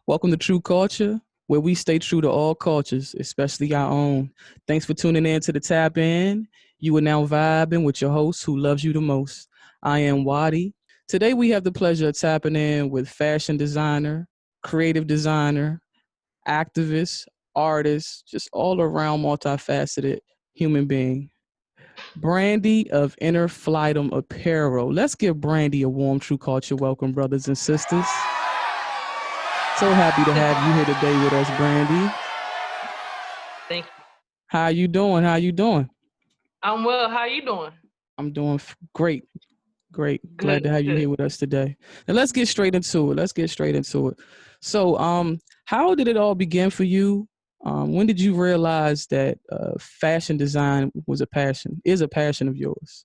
Welcome to True Culture, where we stay true to all cultures, especially our own. Thanks for tuning in to the Tap In. You are now vibing with your host who loves you the most. I am Waddy. Today we have the pleasure of tapping in with fashion designer, creative designer, activist, artist, just all around multifaceted human being. Brandi of InnerFlydom Apparel. Let's give Brandi a warm True Culture welcome, brothers and sisters. So happy to have you here today with us, Brandi. Thank you. How you doing? How you doing? I'm well. How you doing? I'm doing great. Great. Good, Glad to have you good. here with us today. And let's get straight into it. So, how did it all begin for you? When did you realize that fashion design was is a passion of yours?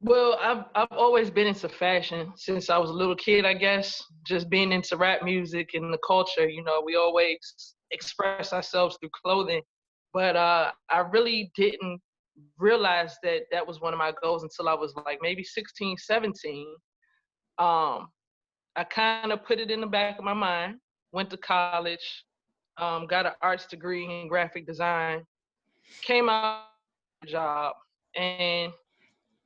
Well, I've always been into fashion since I was a little kid, I guess. Just being into rap music and the culture, we always express ourselves through clothing. But I really didn't realize that that was one of my goals until I was like maybe 16, 17. Um, I kind of put it in the back of my mind, went to college, got an arts degree in graphic design, came out job, and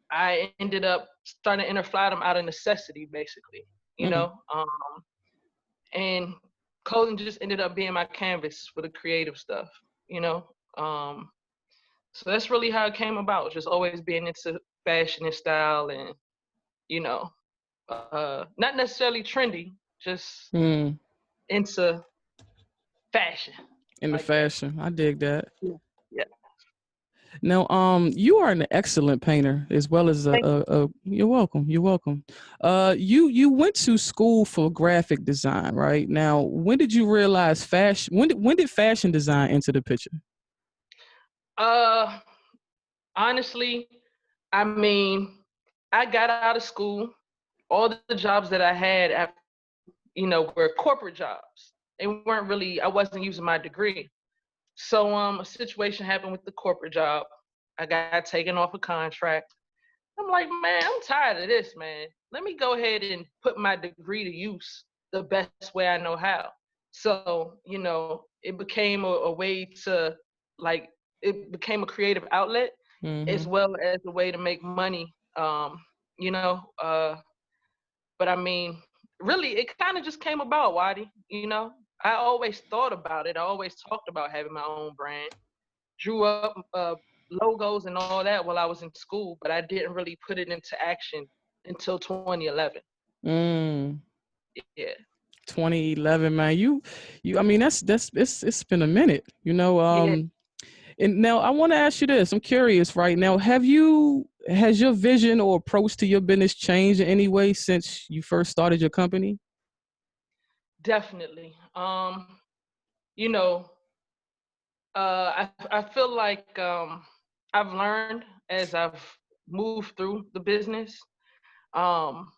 I ended up starting InnerFlydom out of necessity, basically, you Mm. know. And clothing just ended up being my canvas for the creative stuff, you know. Um, so that's really how it came about, just always being into fashion and style, and you know, not necessarily trendy, just Mm. into fashion In the like that. fashion, I dig that. Yeah. Yeah. Now, you are an excellent painter as well as Thank a you're welcome. You're welcome. You went to school for graphic design, right? Now, when did you realize fashion? When did fashion design enter the picture? Uh, Honestly, I mean, I got out of school. All the jobs that I had after, were corporate jobs. They weren't really, I wasn't using my degree. So a situation happened with the corporate job. I got taken off a contract. I'm like, man, I'm tired of this, man. Let me go ahead and put my degree to use the best way I know how. So, it became a way to, like, it became a creative outlet as Mm-hmm. well as a way to make money. You know, but I mean, really, it kind of just came about, Waddy. I always thought about it. I always talked about having my own brand. Drew up logos and all that while I was in school, but I didn't really put it into action until 2011. Mm. Yeah. 2011, man. I mean, that's it's been a minute, you know. Yeah, And now I want to ask you this. I'm curious right now. Has your vision or approach to your business changed in any way since you first started your company? definitely. You know, I feel like I've learned as I've moved through the business. Um,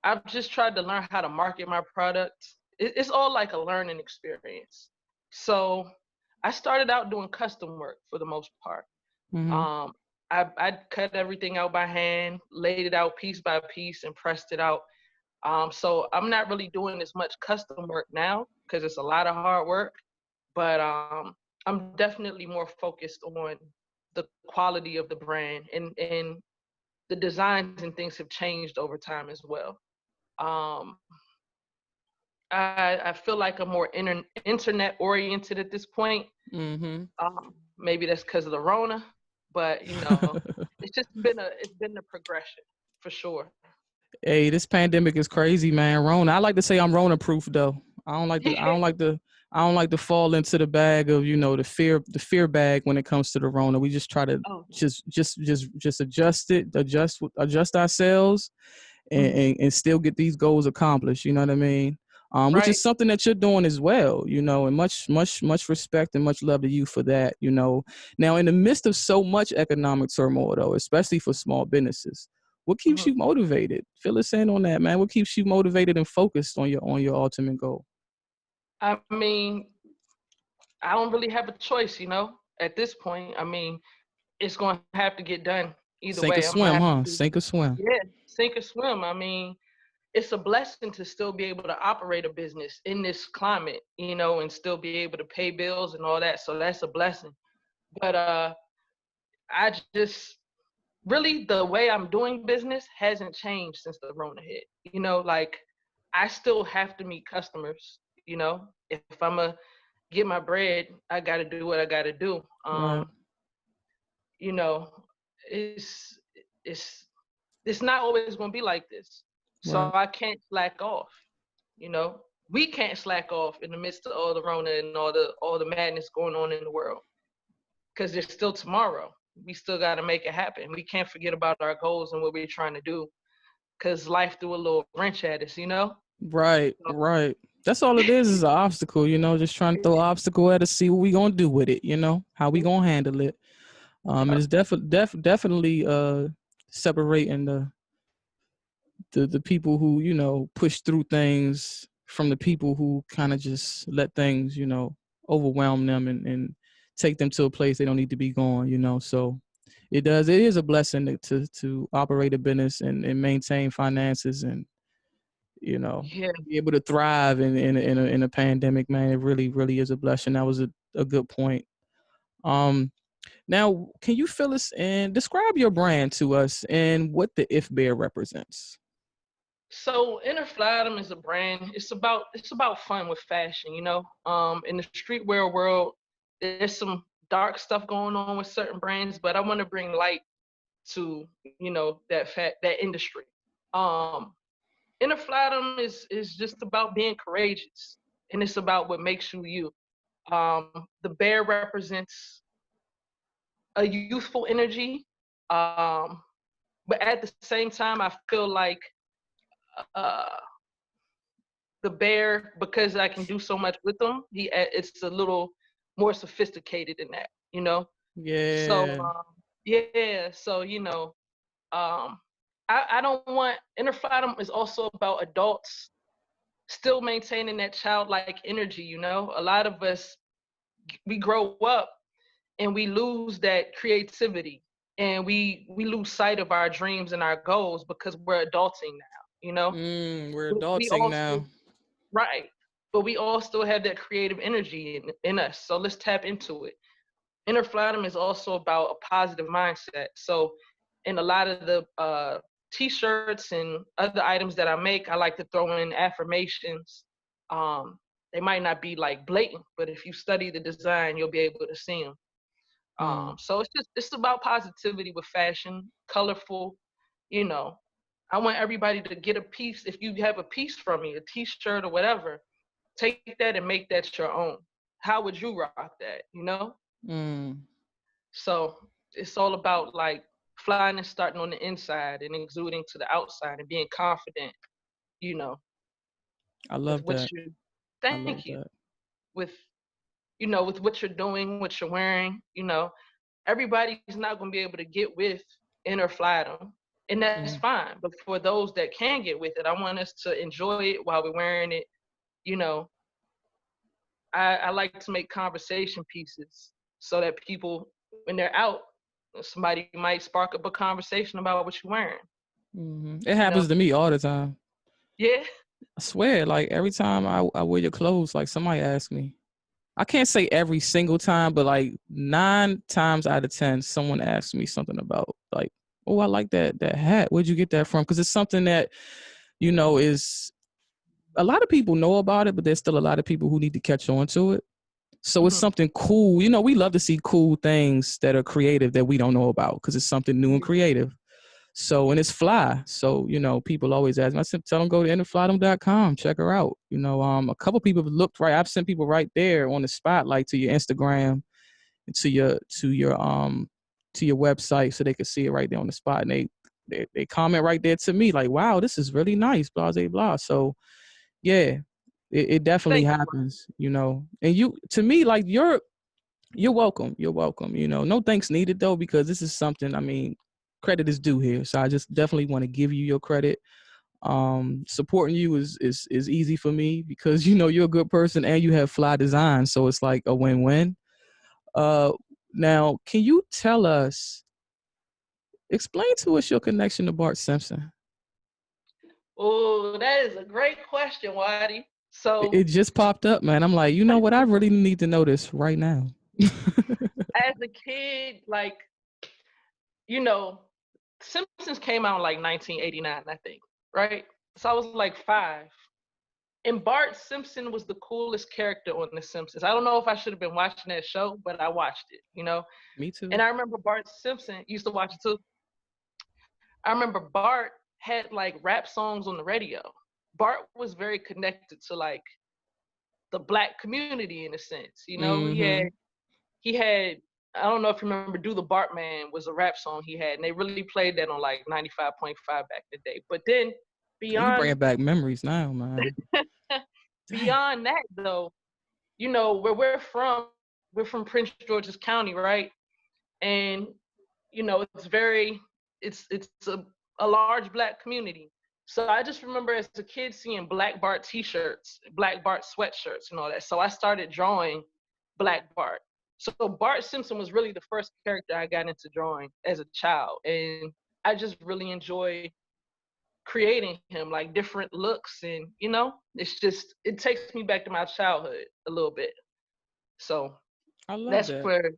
I've just tried to learn how to market my product. It's all like a learning experience. So I started out doing custom work for the most part. Mm-hmm. Um, I cut everything out by hand, laid it out piece by piece, and pressed it out. So I'm not really doing as much custom work now because it's a lot of hard work. But I'm definitely more focused on the quality of the brand, and the designs and things have changed over time as well. Um, I feel like I'm more internet oriented at this point. Mm-hmm. Maybe that's because of the Rona, but it's been a progression for sure. Hey, this pandemic is crazy, man. Rona. I like to say I'm Rona proof though. I don't like to I don't like to I don't like to fall into the bag of, the fear bag when it comes to the Rona. We just try to Oh, just adjust ourselves and, mhm. and still get these goals accomplished. You know what I mean? Which Right. is something that you're doing as well, and much respect and much love to you for that. Now, in the midst of so much economic turmoil, though, especially for small businesses, what keeps Mhm. you motivated? Fill us in on that, man. What keeps you motivated and focused on your ultimate goal? I mean, I don't really have a choice, at this point. I mean, it's going to have to get done either Sink or way. I'm going to swim, have to huh? do, Sink or swim. yeah, sink or swim. I mean, it's a blessing to still be able to operate a business in this climate, you know, and still be able to pay bills and all that. So that's a blessing. But I just really, the way I'm doing business hasn't changed since the Rona hit. You know, like I still have to meet customers. You know, if I'm a get my bread, I got to do what I got to do. Right. You know, it's it's it's not always going to be like this. So Right. I can't slack off. You know, we can't slack off in the midst of all the Rona and all the madness going on in the world, because there's still tomorrow. We still got to make it happen. We can't forget about our goals and what we're trying to do, because life threw a little wrench at us, you know? Right. So, Right. That's all it is an obstacle, you know, just trying to throw an obstacle at us, see what we gonna do with it, you know, how we gonna handle it. And it's definitely separating the people who, you know, push through things from the people who kind of just let things, you know, overwhelm them and take them to a place they don't need to be going, you know. So it is a blessing to operate a business and maintain finances and, you know, yeah. be able to thrive in a pandemic, man. It really is a blessing. That was a good point. Um Now, can you fill us in, describe your brand to us and what the If Bear represents? So InnerFlydom is a brand. It's about fun with fashion, you know. In the streetwear world, there's some dark stuff going on with certain brands, but I want to bring light to, you know, that industry. Um, InnerFlydom is just about being courageous, and it's about what makes you you. The bear represents a youthful energy, um, but at the same time, I feel like uh, the bear, because I can do so much with them, it's a little more sophisticated than that, you know. So Yeah. yeah, so you know, um, I don't want InnerFlydom is also about adults still maintaining that childlike energy. You know, a lot of us, we grow up and we lose that creativity, and we lose sight of our dreams and our goals because we're adulting now, you know. We're We adulting all still, now. right, but we all still have that creative energy in us, so let's tap into it. InnerFlydom is also about a positive mindset. So in a lot of the t-shirts and other items that I make, I like to throw in affirmations. um, they might not be like blatant, but if you study the design, you'll be able to see them. Mm. So it's about positivity with fashion, colorful. You know, I want everybody to get a piece. If you have a piece from me, a T-shirt or whatever, take that and make that your own. How would you rock that? You know. Mm. So it's all about like flying and starting on the inside and exuding to the outside and being confident. You know, I with love what that. you. I love Thank you. that. With, you know, with what you're doing, what you're wearing. You know, everybody's not going to be able to get with InnerFlydom, and that's Mm. fine. But for those that can get with it, I want us to enjoy it while we're wearing it. You know, I like to make conversation pieces so that people, when they're out, somebody might spark up a conversation about what you're wearing. It You know, happens to me all the time. yeah. I swear, like every time I wear your clothes, like somebody asks me. I can't say every single time, but like 9 times out of 10, someone asks me something about like, oh, I like that hat. Where'd you get that from? Because it's something that, you know, is a lot of people know about it, but there's still a lot of people who need to catch on to it. So it's Hmm. something cool. You know, we love to see cool things that are creative that we don't know about because it's something new and creative. So, and it's fly. So, you know, people always ask me, I said, tell them go to InnerFlydom.com, check her out. You know, a couple people have looked right. I've sent people right there on the spotlight to your Instagram and to your website so they could see it right there on the spot. And they comment right there to me like, wow, this is really nice, blah, blah, blah. So yeah, it definitely Thank you. happens, you know. And you, to me, like you're welcome. You're welcome. You know, no thanks needed though, because this is something, I mean, credit is due here. So I just definitely want to give you your credit. Supporting you is easy for me because you know you're a good person and you have fly design. So it's like a win-win. Uh Now can you tell us, explain to us your connection to Bart Simpson? Oh, that is a great question, Waddy. It So, just popped up, man. I'm like, you know what? I really need to know this right now. as a kid, like, you know, Simpsons came out in like 1989, I think, right? So I was like 5. And Bart Simpson was the coolest character on The Simpsons. I don't know if I should have been watching that show, but I watched it, you know? Me too. And I remember Bart Simpson used to watch it too. I remember Bart had like rap songs on the radio. Bart was very connected to like the black community in a sense. You know, Mm-hmm. he had I don't know if you remember Do the Bartman was a rap song he had, and they really played that on like 95.5 back in the day. But then You beyond bringing back memories now, man. Dang. beyond that though, you know, where we're from Prince George's County, right? And you know, it's a large black community. So I just remember as a kid seeing Black Bart t-shirts, Black Bart sweatshirts and all that. So I started drawing Black Bart. So Bart Simpson was really the first character I got into drawing as a child. And I just really enjoy creating him, like different looks, and you know, it takes me back to my childhood a little bit. So I love that's that. where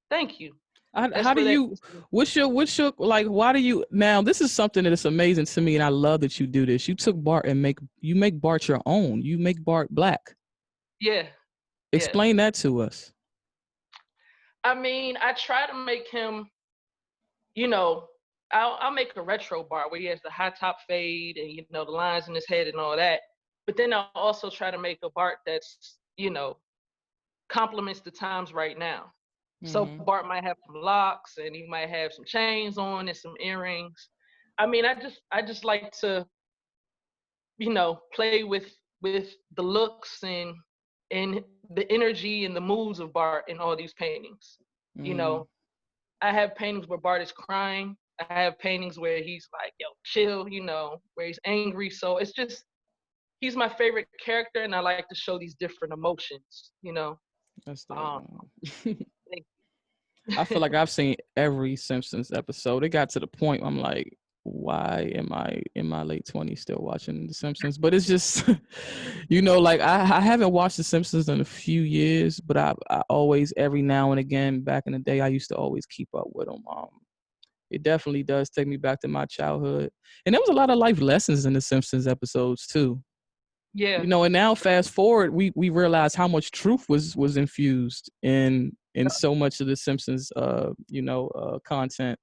thank you. How That's do where that you, what's your, like, why do you, now this is something that is amazing to me and I love that you do this. You took Bart and you make Bart your own. You make Bart black. yeah, yeah. Explain that to us. I mean, I try to make him, you know, I'll make a retro Bart where he has the high top fade and you know the lines in his head and all that. But then I'll also try to make a Bart that's, you know, complements the times right now. So Mm-hmm. Bart might have some locks and he might have some chains on and some earrings. I mean, I just like to, you know, play with the looks and the energy and the moods of Bart in all these paintings. You Mm. know, I have paintings where Bart is crying. I have paintings where he's like, yo, chill, you know, where he's angry. So it's just he's my favorite character and I like to show these different emotions, you know. That's dope, Um man. I feel thank- like I've seen every Simpsons episode. It got to the point I'm like, why am I in my late 20s still watching The Simpsons? But it's just, you know, like I haven't watched The Simpsons in a few years, but I always, every now and again, back in the day, I used to always keep up with them. It definitely does take me back to my childhood. And there was a lot of life lessons in The Simpsons episodes too. You yeah. know, and now fast forward, we realize how much truth was infused in so much of the Simpsons content.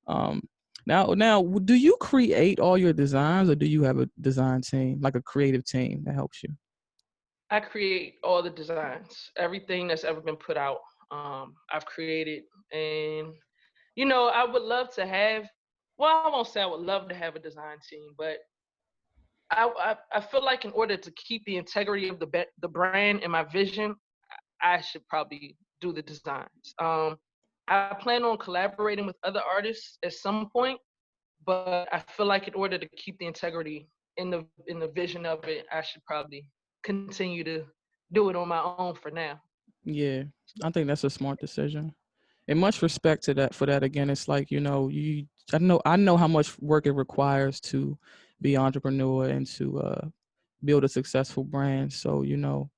um now do you create all your designs or do you have a design team, like a creative team that helps you? I create all the designs, everything that's ever been put out. I've created, and you know, I would love to have. Well, I won't say I would love to have a design team, but I feel like in order to keep the integrity of the brand and my vision, I should probably do the designs. I plan on collaborating with other artists at some point, but I feel like in order to keep the integrity in the vision of it, I should probably continue to do it on my own for now. Yeah, I think that's a smart decision. And much respect to that, for that. Again, it's like, you know, I know how much work it requires to be an entrepreneur and to build a successful brand. So, you know,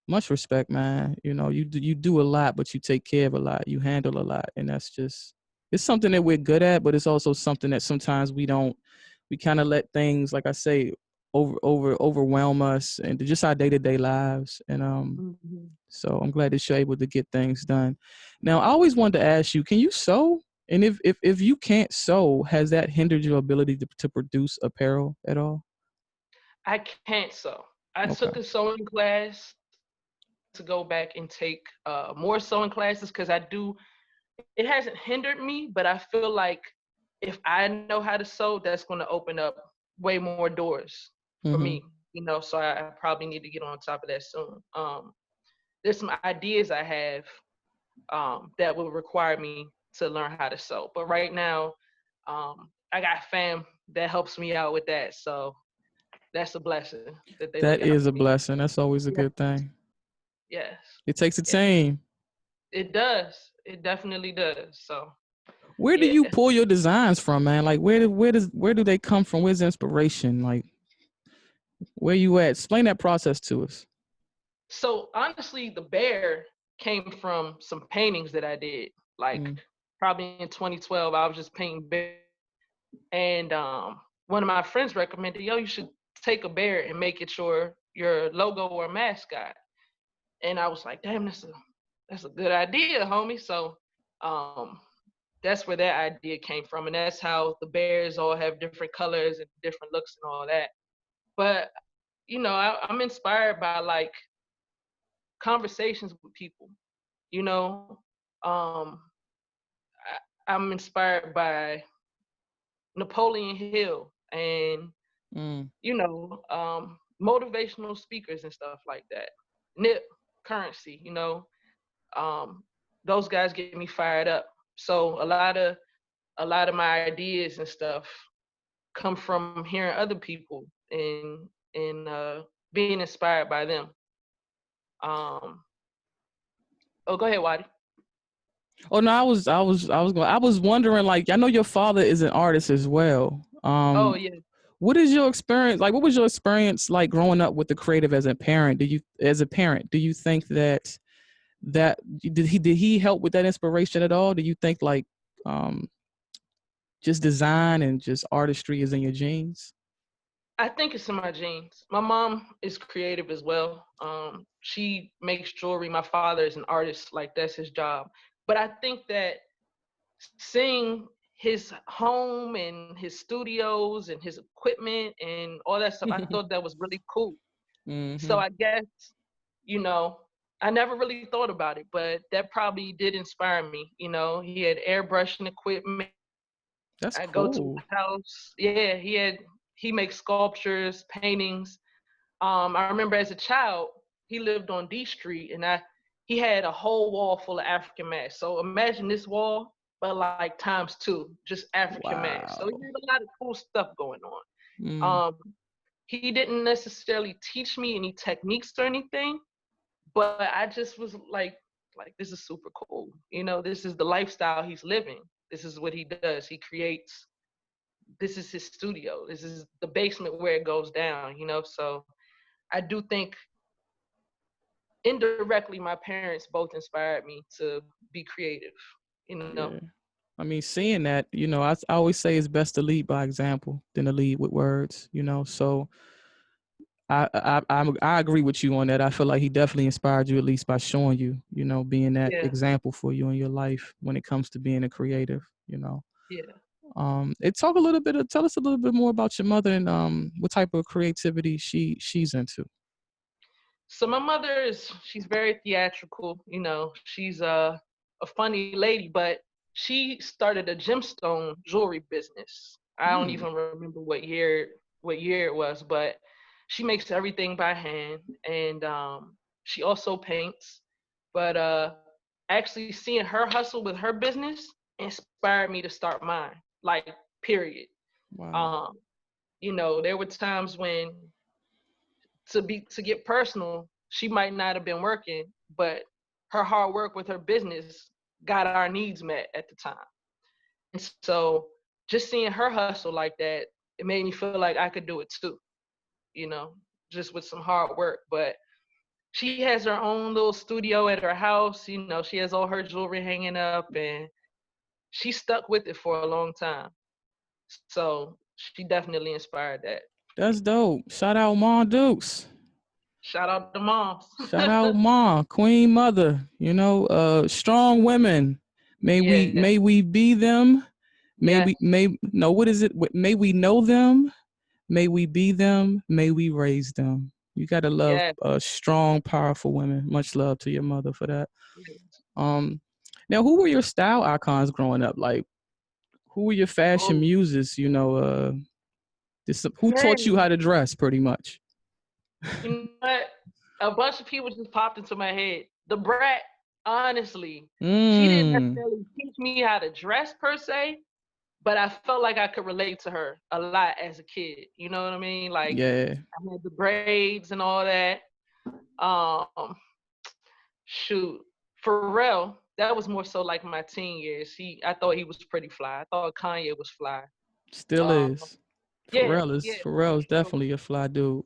much respect, man. You know, you do a lot, but you take care of a lot. You handle a lot, and that's just, it's something that we're good at, but it's also something that sometimes we don't. We kind of let things, like I say, overwhelm us and just our day-to-day lives. And Mhm. so I'm glad that you're able to get things done. Now, I always wanted to ask you, can you sew? And if you can't sew, has that hindered your ability to produce apparel at all? I can't sew. I Okay. took a sewing class to go back and take more sewing classes because I do. It hasn't hindered me, but I feel like if I know how to sew, that's going to open up way more doors for Mm-hmm. me. You know, so I probably need to get on top of that soon. There's some ideas I have that will require me to learn how to sew. But right now, I got fam that helps me out with that. So that's a blessing that they That look out is for a me. blessing. That's always a Yeah. good thing. Yes. It takes a Yes. team. It does. It definitely does. So Where do you Yeah. pull your designs from, man? Like where do they come from? Where's the inspiration? Like where you at? Explain that process to us. So honestly, the bear came from some paintings that I did. Like Mm, probably in 2012, I was just painting bear, and one of my friends recommended, "Yo, you should take a bear and make it your logo or mascot." And I was like, "Damn, that's a good idea, homie." So um, that's where that idea came from, and that's how the bears all have different colors and different looks and all that. But I'm inspired by like conversations with people. You know, um, I'm inspired by Napoleon Hill and mm. motivational speakers and stuff like that. Nip Currency, um, those guys get me fired up. So a lot of my ideas and stuff come from hearing other people and being inspired by them. Um, oh, go ahead, Waddy. Oh no, I was wondering, like, I know your father is an artist as well. Oh yeah. What is your experience like? What was your experience like growing up with the creative as a parent? Do you think that did he help with that inspiration at all? Do you think like um just design and just artistry is in your genes? I think it's in my genes. My mom is creative as well. She makes jewelry. My father is an artist, like that's his job. But I think that seeing his home and his studios and his equipment and all that stuff, I thought that was really cool. So Mm-hmm. I guess, you know, I never really thought about it, but that probably did inspire me. He had airbrushing equipment. That's I go to cool. his house. Yeah, he makes sculptures, paintings. I remember as a child, he lived on D Street, and he had a whole wall full of African masks. So imagine this wall, but like times two, just African masks. So he Wow. had a lot of cool stuff going on. Mm, He didn't necessarily teach me any techniques or anything, but I just was like this is super cool. This is the lifestyle he's living. This is what he does. He creates. This is his studio. This is the basement where it goes down. So I do think indirectly my parents both inspired me to be creative. You know. yeah. I mean, seeing that, I always say it's best to lead by example than to lead with words, So I agree with you on that. I feel like he definitely inspired you at least by showing you, being that Yeah. example for you in your life when it comes to being a creative. Yeah. Tell us a little bit more about your mother and what type of creativity she's into. So my mother she's very theatrical. She's a funny lady, but she started a gemstone jewelry business. I don't Hmm. even remember what year it was, but she makes everything by hand, and she also paints. But actually seeing her hustle with her business inspired me to start mine. Like, period. Wow. Um, there were times when to get personal, she might not have been working, but her hard work with her business got our needs met at the time. And so just seeing her hustle like that, it made me feel like I could do it too, you know, just with some hard work. But she has her own little studio at her house. She has all her jewelry hanging up, and she stuck with it for a long time. So she definitely inspired that. That's dope. Shout out Mom Dukes. Shout out to moms. Shout out Mom, Queen Mother. Strong women. Yeah. May we be them. May Yes. we may no what is it? May we know them. May we be them. May we raise them. You gotta love Yes. strong, powerful women. Much love to your mother for that. Yes. Um, Now, who were your style icons growing up? Like, who were your fashion Oh, muses? Who taught you man. how to dress, pretty much? You know what? A bunch of people just popped into my head. The brat, honestly, she didn't Mm, necessarily teach me how to dress per se, but I felt like I could relate to her a lot as a kid. You know what I mean? Like, yeah. I had the braids and all that. Um, Shoot, Pharrell. that was more so like my teen years. I thought he was pretty fly. I thought Kanye was fly. Still Um, is. yeah, yeah, Pharrell is for sure, definitely a fly dude.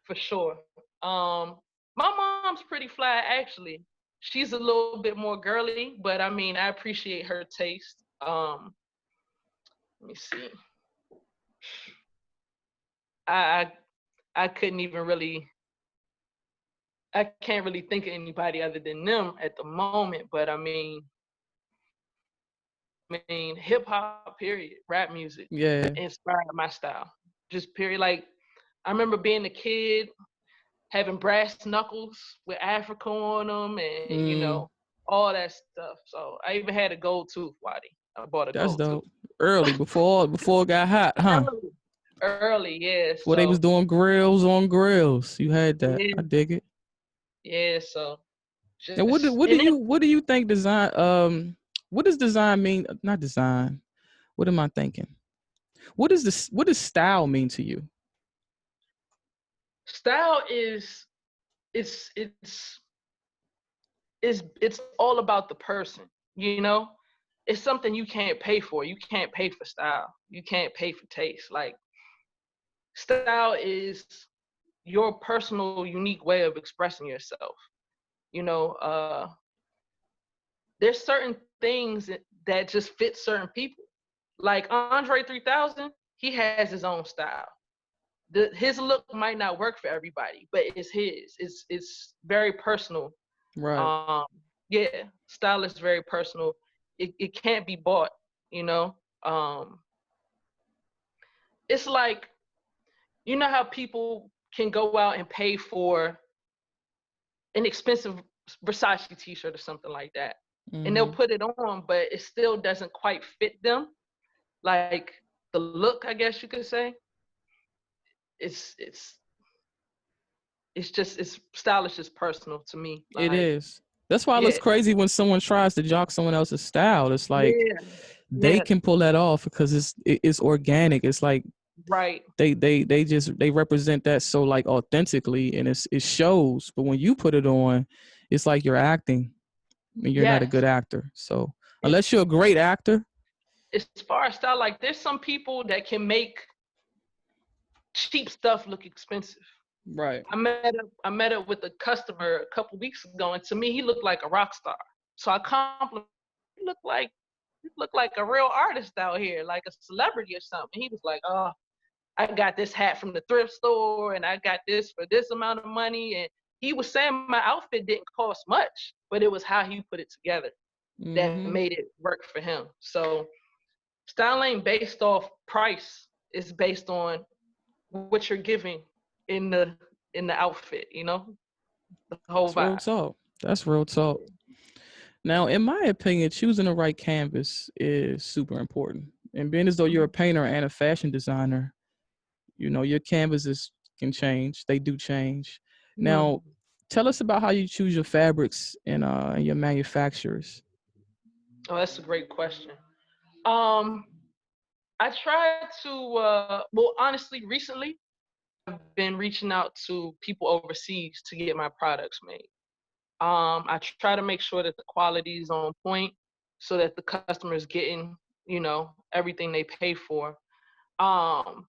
for sure. My mom's pretty fly actually. She's a little bit more girly, but I mean, I appreciate her taste. Let me see. I I couldn't even really. I can't really think of anybody other than them at the moment. But I mean, hip hop. Period. Rap music Yeah. inspired my style. Just period. Like I remember being a kid having brass knuckles with Africa on them, and Mm, all that stuff. So I even had a gold tooth, Waddy. I bought a that's gold tooth dope. Early, before it got hot, huh? early, early, yeah. Before they was So doing grills on grills. You had that. yeah, I dig it. yeah. So And just and then what do you think design what does design mean? Not design. What am I thinking? What does style mean to you? style is it's it's it's all about the person. You know, it's something you can't pay for. You can't pay for style. You can't pay for taste. Like style is your personal, unique way of expressing yourself. You know, there's certain things that just fit certain people. Like Andre 3000, he has his own style. His look might not work for everybody, but it's his. It's very personal. Right. Um, yeah, style is very personal. It can't be bought. You know, um, it's like how people can go out and pay for an expensive Versace t-shirt or something like that. And they'll Mm-hmm. put it on, but it still doesn't quite fit them. Like the look, I guess you could say. It's it's it's stylish is personal to me. It Like, is. That's why it looks yeah, crazy when someone tries to jock someone else's style. It's like yeah, they yeah, can pull that off because it's organic. It's like right. they represent that so like authentically, and it shows. But when you put it on, it's like you're acting and you're not a Yes. good actor. So And unless you're a great actor, as far as style, like there's some people that can make cheap stuff look expensive. right. I met up with a customer a couple weeks ago, and to me, he looked like a rock star. So I complimented. He looked like a real artist out here, like a celebrity or something. He was like, "Oh, I got this hat from the thrift store, and I got this for this amount of money." And he was saying my outfit didn't cost much, but it was how he put it together that Mm-hmm. made it work for him. So style ain't based off price; it's based on what you're giving in the outfit. The whole That's real vibe. talk. That's real talk. Now, in my opinion, choosing the right canvas is super important. And being as though you're a painter and a fashion designer, your canvases can change. They do change. Now, Mm-hmm. tell us about how you choose your fabrics and your manufacturers. Oh, that's a great question. Um, I tried to, well, honestly, recently, I've been reaching out to people overseas to get my products made. I try to make sure that the quality is on point so that the customer is getting, everything they pay for. Um,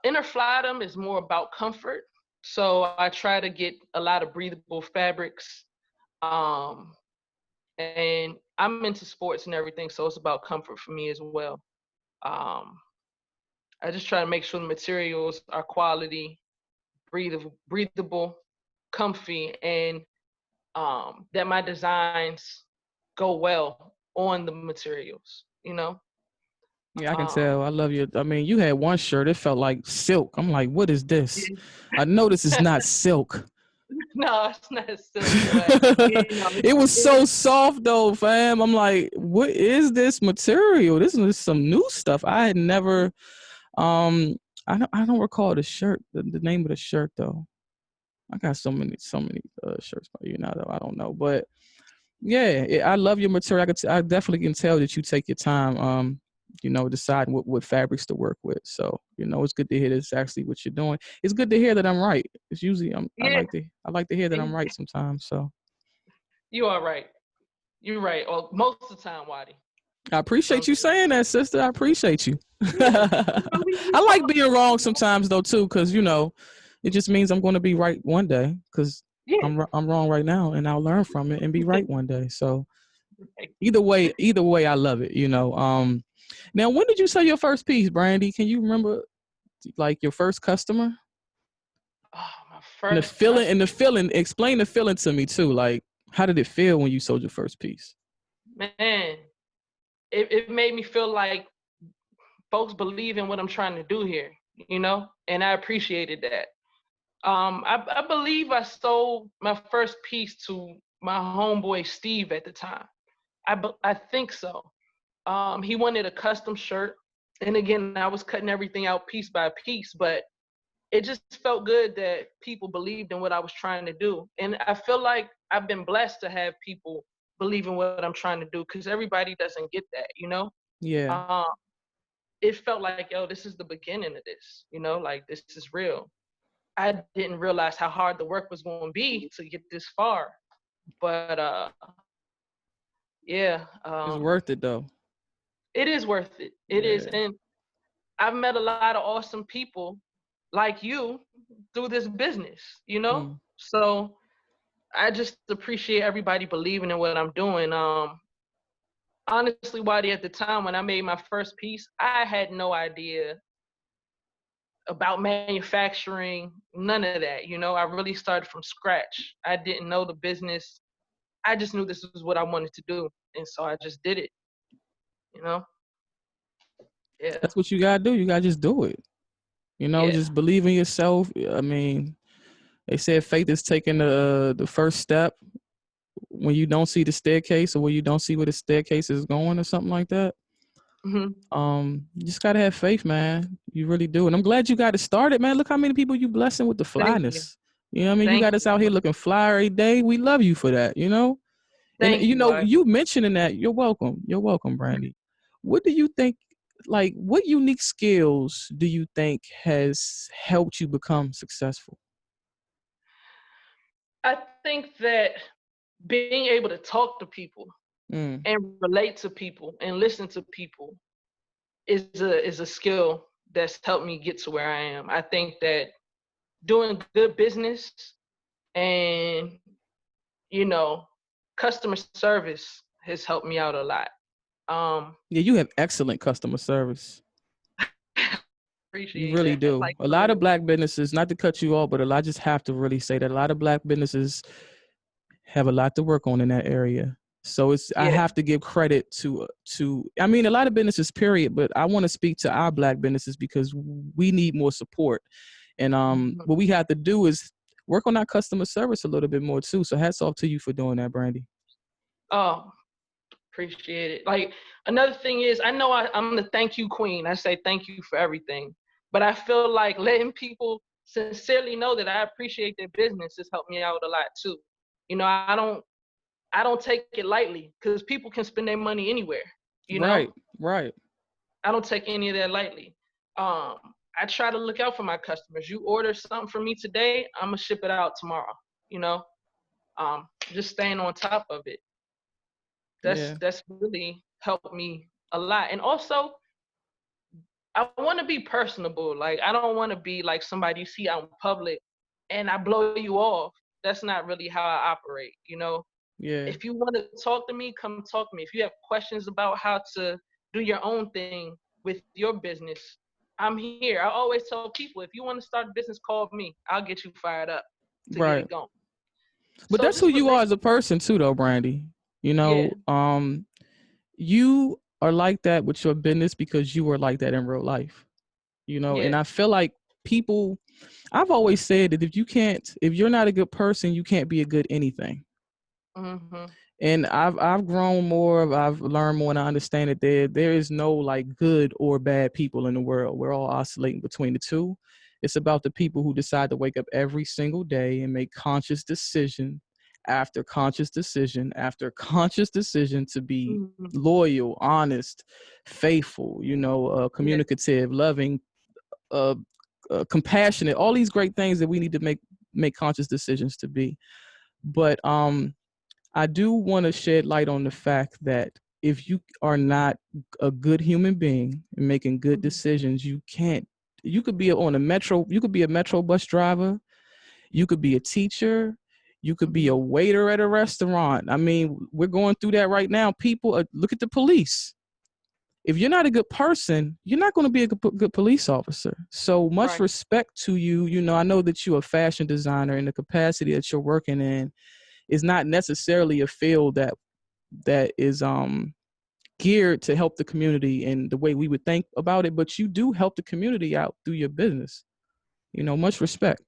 InnerFlydom is more about comfort. So I try to get a lot of breathable fabrics. Um, and I'm into sports and everything, so it's about comfort for me as well. Um, I just try to make sure the materials are quality, breathable, comfy, and that my designs go well on the materials. Yeah, I can Um, tell. I love you. I mean, you had one shirt. It felt like silk. I'm like, what is this? yeah. I know this is not silk. No, it's not silk, but It was so it, soft though, fam. I'm like, what is this material? This is some new stuff. I had never um I don't recall the shirt, the name of the shirt though. I got so many shirts by you now though. I don't know. But yeah, I love your material. I definitely can tell that you take your time deciding what fabrics to work with. So, it's good to hear that's actually what you're doing. It's good to hear that I'm right. It's usually I yeah, like to hear that I'm and right sometimes. So you are right. You're right. Or most of the time, Waddy. I appreciate you saying that, sister. I appreciate you. Yeah. I like being wrong sometimes though too, because it just means I'm going to be right one day. Because Yeah. I'm wrong right now, and I'll learn from it and be right one day. So either way, I love it. Now, when did you sell your first piece, Brandi? Can you remember, like, your first customer? Oh, my first And the feeling. Explain the feeling to me too. Like, how did it feel when you sold your first piece? Man, it made me feel like folks believe in what I'm trying to do here, and I appreciated that. I believe I sold my first piece to my homeboy Steve at the time. I think so. He wanted a custom shirt, and again, I was cutting everything out piece by piece, but it just felt good that people believed in what I was trying to do, and I feel like I've been blessed to have people believe in what I'm trying to do, because everybody doesn't get that. Yeah. Um, it felt like, yo, this is the beginning of this, like this is real. I didn't realize how hard the work was going to be to get this far, but yeah, It's worth it though. it is worth it. It is, Yeah. and I've met a lot of awesome people like you through this business, Mm. So I just appreciate everybody believing in what I'm doing. Honestly, Waddy, at the time when I made my first piece, I had no idea about manufacturing, none of that. I really started from scratch. I didn't know the business. I just knew this was what I wanted to do, and so I just did it. You know, yeah, That's what you gotta do. You gotta just do it. yeah, Just believe in yourself. I mean, they said faith is taking the first step when you don't see the staircase, or when you don't see where the staircase is going, or something like that. hmm You just gotta have faith, man. You really do. And I'm glad you got it started, man. Look how many people you blessing with the Thank you, flyness. You know what I mean? You thank got us you, out here looking fly every day. We love you for that, And thank you, Waddy. you mentioning that, you're welcome. You're welcome, Brandi. What do you think, like, what unique skills do you think has helped you become successful? I think that being able to talk to people Mm. and relate to people and listen to people is a skill that's helped me get to where I am. I think that doing good business and you know customer service has helped me out a lot. Yeah, you have excellent customer service. You Appreciate really that. do. Like A for lot of real. black businesses, not to cut you off, but I just have to really say that a lot of black businesses have a lot to work on in that area. So I Yeah. have to give credit I mean, a lot of businesses, period, but I want to speak to our black businesses because we need more support. And Mhm. what we have to do is work on our customer service a little bit more too. So hats off to you for doing that, Brandi. Oh, appreciate it. Like another thing is, I know I'm the thank you queen. I say thank you for everything, but I feel like letting people sincerely know that I appreciate their business has helped me out a lot too. I don't take it lightly because people can spend their money anywhere. You know, Right, right. I don't take any of that lightly. Um, I try to look out for my customers. You order something from me today, I'm gonna ship it out tomorrow. You know, just staying on top of it. That's Yeah, that's really helped me a lot. And also, I want to be personable. Like I don't want to be like somebody you see out in public and I blow you off. That's not really how I operate. yeah. If you want to talk to me, come talk to me. If you have questions about how to do your own thing with your business, I'm here. I always tell people, if you want to start a business, call me. I'll get you fired up to get Right. it going. But So that's who just you are relate. as a person too, though, Brandi. You Yeah, know, you are like that with your business because you were like that in real life. And yeah. I feel like people, I've always said that if you're not a good person, you can't be a good anything. hmm And I've grown more, I've learned more, and I understand that there is no like good or bad people in the world. We're all oscillating between the two. It's about the people who decide to wake up every single day and make conscious decision after conscious decision after conscious decision to be hmm loyal, honest, faithful, Yeah, communicative, loving, uh, compassionate, all these great things that we need to make conscious decisions to be. But I do want to shed light on the fact that if you are not a good human being and making good decisions, you can't. You could be on a metro. You could be a metro bus driver. You could be a teacher. You could be a waiter at a restaurant. I mean, we're going through that right now. People, look at the police. If you're not a good person, you're not going to be a good police officer. So much Right. respect to you. You know, I know that you're a fashion designer, and the capacity that you're working in is not necessarily a field that is geared to help the community in the way we would think about it, but you do help the community out through your business. You know, much respect.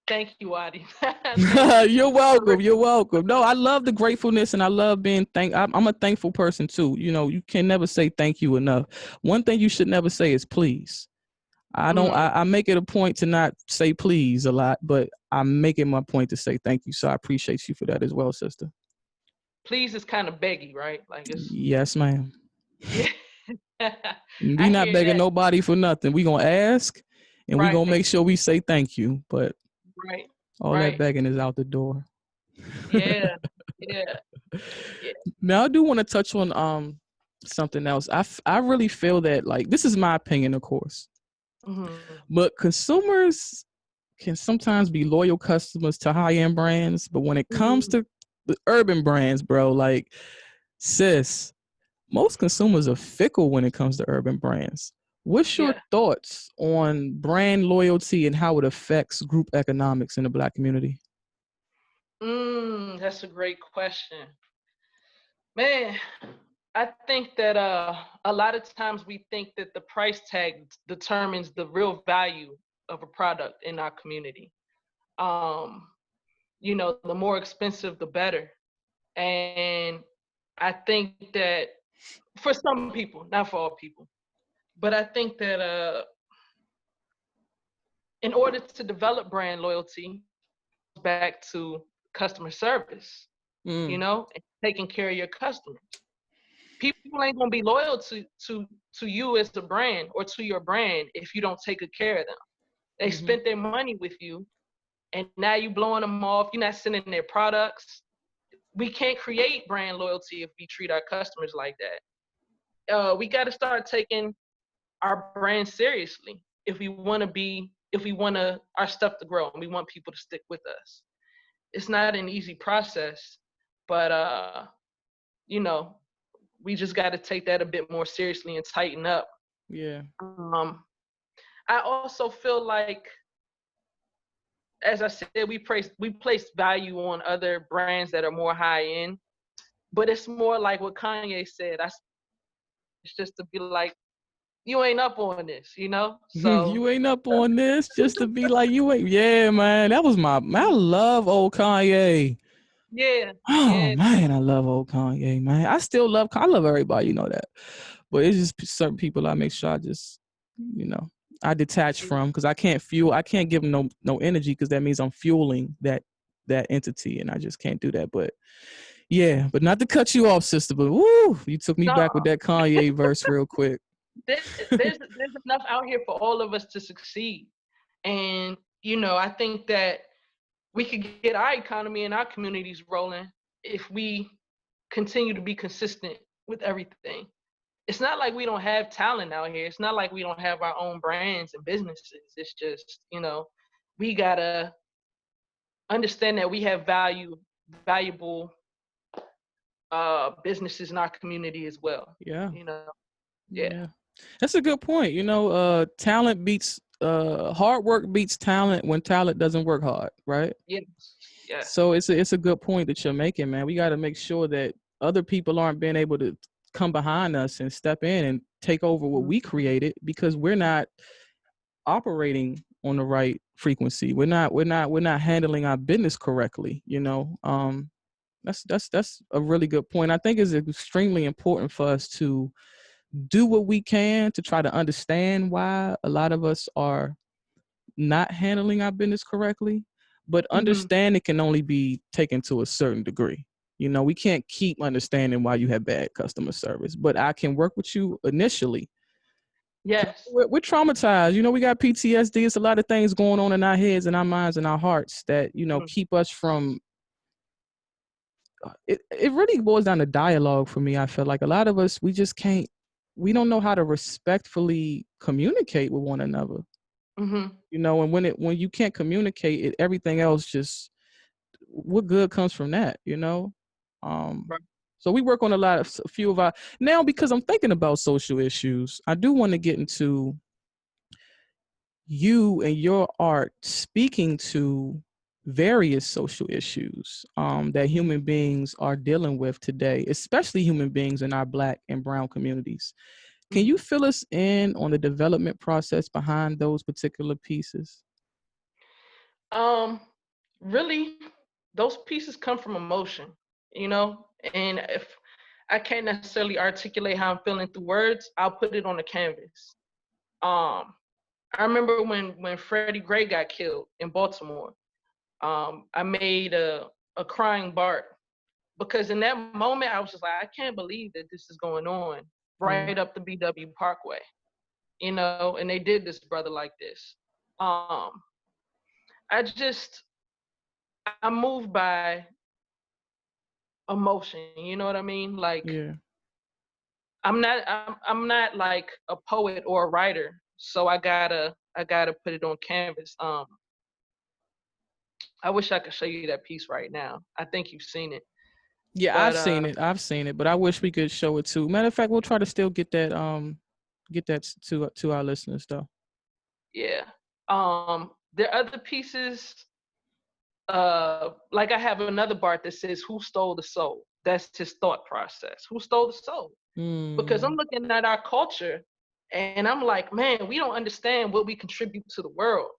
Thank you, Waddy. Thank you. You're welcome. You're welcome. No, I love the gratefulness, and I love being I'm a thankful person too. You know, you can never say thank you enough. One thing you should never say is please. I don't. I make it a point to not say please a lot, but I'm making my point to say thank you. So I appreciate you for that as well, sister. Please is kind of beggy, right? Like it's Yes, ma'am. yeah. We I not hear begging that. nobody for nothing. We gonna ask, and we Right. gonna make sure we say thank you. But Right. all that Right. begging is out the door. Yeah. Yeah. Yeah. Now I do want to touch on something else. I really feel that, like, this is my opinion, of course, but consumers can sometimes be loyal customers to high end brands, but when it comes to the urban brands, bro, like, sis, most consumers are fickle when it comes to urban brands. What's your Yeah. thoughts on brand loyalty and how it affects group economics in the Black community? That's a great question. Man, I think that a lot of times we think that the price tag determines the real value of a product in our community. Um, the more expensive the better. And I think that for some people, not for all people, but I think that in order to develop brand loyalty, back to customer service, Mm. and taking care of your customers. People ain't gonna be loyal to you as a brand or to your brand if you don't take good care of them. They Mm-hmm. spent their money with you, and now you blowing them off. You're not sending their products. We can't create brand loyalty if we treat our customers like that. We got to start taking our brand seriously if we want our stuff to grow and we want people to stick with us. It's not an easy process, but you know, we just got to take that a bit more seriously and tighten up. Yeah. I also feel like, as I said, we place value on other brands that are more high end, but it's more like what Kanye said. It's just to be like, you ain't up on this, So You ain't up on this, just to be like, you ain't. Yeah, man. That was I love old Kanye. yeah, Oh yeah, man, I love old Kanye, man. I love everybody, you know that. But it's just certain people I make sure I just, you know, I detach from, because I can't give them no energy, because that means I'm fueling that entity, and I just can't do that. But yeah, but not to cut you off, sister, but woo, you took me no, back with that Kanye verse real quick. there's enough out here for all of us to succeed. And I think that we could get our economy and our communities rolling if we continue to be consistent with everything. It's not like we don't have talent out here. It's not like we don't have our own brands and businesses. It's just, we gotta understand that we have valuable businesses in our community as well. Yeah. Yeah. Yeah. That's a good point. Talent beats hard work beats talent when talent doesn't work hard, right? Yes. Yes. So it's a good point that you're making, man. We got to make sure that other people aren't being able to come behind us and step in and take over what we created, because we're not operating on the right frequency. We're not handling our business correctly, That's a really good point. I think it's extremely important for us to do what we can to try to understand why a lot of us are not handling our business correctly, but understand it can only be taken to a certain degree. We can't keep understanding why you have bad customer service, but I can work with you initially. Yes. We're traumatized. We got PTSD. It's a lot of things going on in our heads and our minds and our hearts that, keep us from it really boils down to dialogue for me. I feel like a lot of us, we don't know how to respectfully communicate with one another. Mm-hmm. And when you can't communicate it, everything else just, what good comes from that? Um, Right. so we work on a few of our, now, because I'm thinking about social issues, I do want to get into you and your art speaking to various social issues that human beings are dealing with today, especially human beings in our Black and brown communities. Can you fill us in on the development process behind those particular pieces? Um, Really, those pieces come from emotion, you know. And if I can't necessarily articulate how I'm feeling through words, I'll put it on the canvas. Um, I remember when Freddie Gray got killed in Baltimore. I made a crying Bart because in that moment I was just like, I can't believe that this is going on Yeah. right up the BW Parkway, and they did this brother like this. Um, I just I'm moved by emotion. You know what I mean? Like Yeah. I'm not like a poet or a writer, so I gotta put it on canvas. I wish I could show you that piece right now. I think you've seen it, Yeah, but I've seen it, but I wish we could show it too. Matter of fact, we'll try to still get that to our listeners though. yeah. There are other pieces. Like I have another part that says, "Who stole the soul?" That's his thought process. Who stole the soul? Because I'm Mm, looking at our culture, and I'm like, man, we don't understand what we contribute to the world,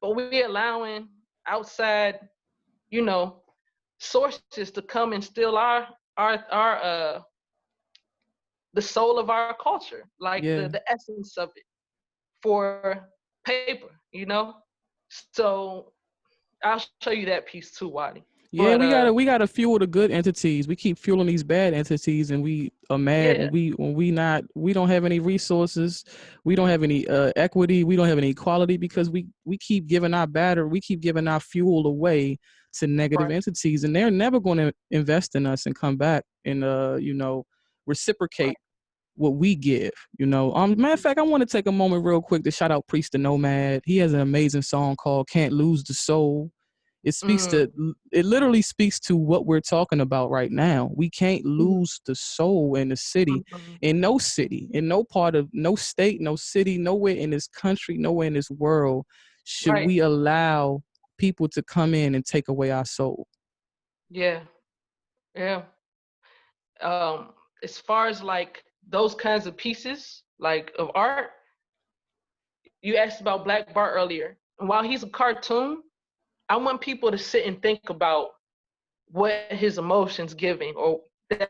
but we're allowing outside, you know, sources to come and steal our the soul of our culture, like yeah. the essence of it for paper. So I'll show you that piece too, Waddy. Yeah, But we gotta fuel the good entities. We keep fueling these bad entities, and we are mad yeah, when we don't have any resources, we don't have any equity, we don't have any equality, because we keep giving we keep giving our fuel away to negative right, entities, and they're never going to invest in us and come back and right. reciprocate what we give. Matter of fact, I want to take a moment real quick to shout out Priest the Nomad. He has an amazing song called "Can't Lose the Soul." Mm, It literally speaks to what we're talking about right now. We can't mhm, lose the soul in the mhm. city, in no part of no state, no city, nowhere in this country, nowhere in this world should Right. we allow people to come in and take away our soul. Yeah. Yeah. Um, as far as like those kinds of pieces, like of art, you asked about Black Bart earlier. And while he's a cartoon, I want people to sit and think about what his emotions giving or that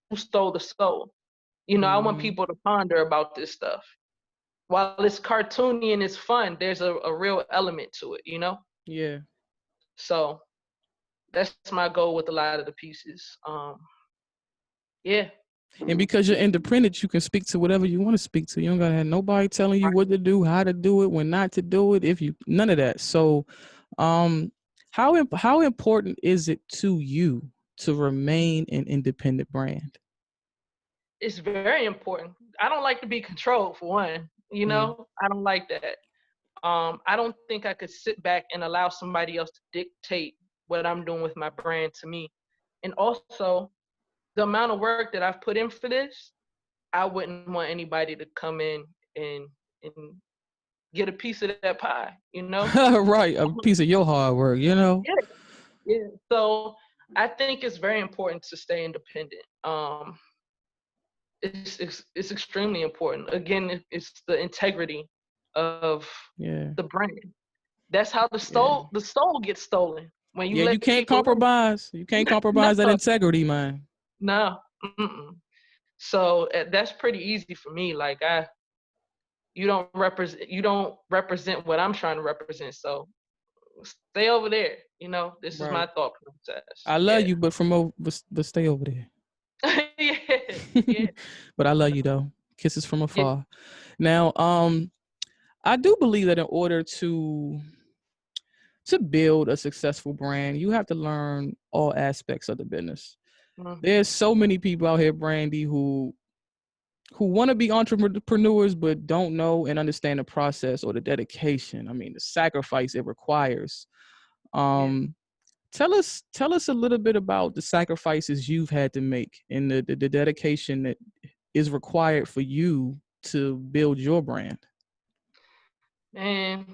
who stole the soul. I want Mm-hmm. people to ponder about this stuff. While it's cartoony and it's fun, there's a real element to it. Yeah. So that's my goal with a lot of the pieces. Yeah. And because you're independent, you can speak to whatever you want to speak to. You don't gotta have nobody telling you Right. what to do, how to do it, when not to do it. If you none of that. So, um, how important is it to you to remain an independent brand? It's very important. I don't like to be controlled for one. Mm. I don't like that. I don't think I could sit back and allow somebody else to dictate what I'm doing with my brand to me. And also, the amount of work that I've put in for this, I wouldn't want anybody to come in and get a piece of that pie. Right, a piece of your hard work. Yeah, yeah. So I think it's very important to stay independent. It's extremely important. Again, it's the integrity of Yeah, the brand. That's how the yeah, soul gets stolen when you yeah. You let can't people in. compromise. You can't No, compromise that integrity, man. no. Mm-mm. So that's pretty easy for me. Like you don't represent what I'm trying to represent. So stay over there. This is Right. my thought process. I love Yeah. you, but but stay over there. Yeah. Yeah. But I love you though. Kisses from Yeah. afar. Now, I do believe that in order to build a successful brand, you have to learn all aspects of the business. Mm-hmm. There's so many people out here, Brandi, who want to be entrepreneurs but don't know and understand the process or the dedication. I mean, the sacrifice it requires. Yeah. Um, tell us a little bit about the sacrifices you've had to make and the dedication that is required for you to build your brand. And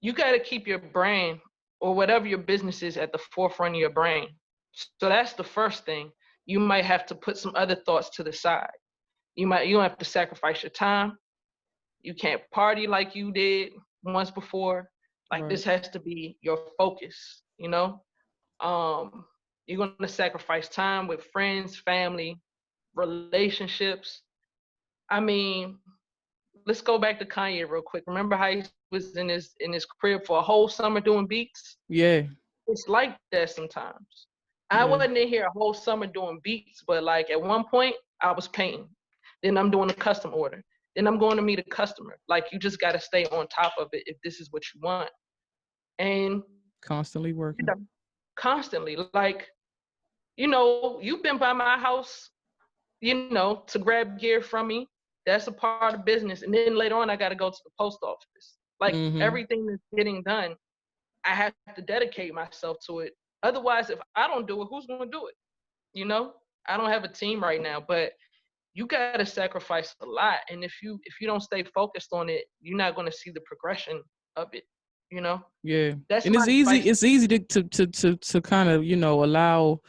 you got to keep your brand or whatever your business is at the forefront of your brain. So that's the first thing. You might have to put some other thoughts to the side. You don't have to sacrifice your time. You can't party like you did once before. Like Right. this has to be your focus, you know? You're gonna sacrifice time with friends, family, relationships. I mean, let's go back to Kanye real quick. Remember how he was in his crib for a whole summer doing beats? Yeah. It's like that sometimes. I Yeah. wasn't in here a whole summer doing beats, but like at one point I was painting. Then I'm doing a custom order. Then I'm going to meet a customer. Like you just got to stay on top of it if this is what you want. And Constantly you working. know, constantly, like you've been by my house, to grab gear from me. That's a part of business. And then later on, I got to go to the post office. Like Mm-hmm. everything that's getting done, I have to dedicate myself to it. Otherwise, if I don't do it, who's going to do it? You know, I don't have a team right now, but you got to sacrifice a lot. And if you don't stay focused on it, you're not going to see the progression of it. You know, Yeah. that's And my advice. it's easy to kind of, allow,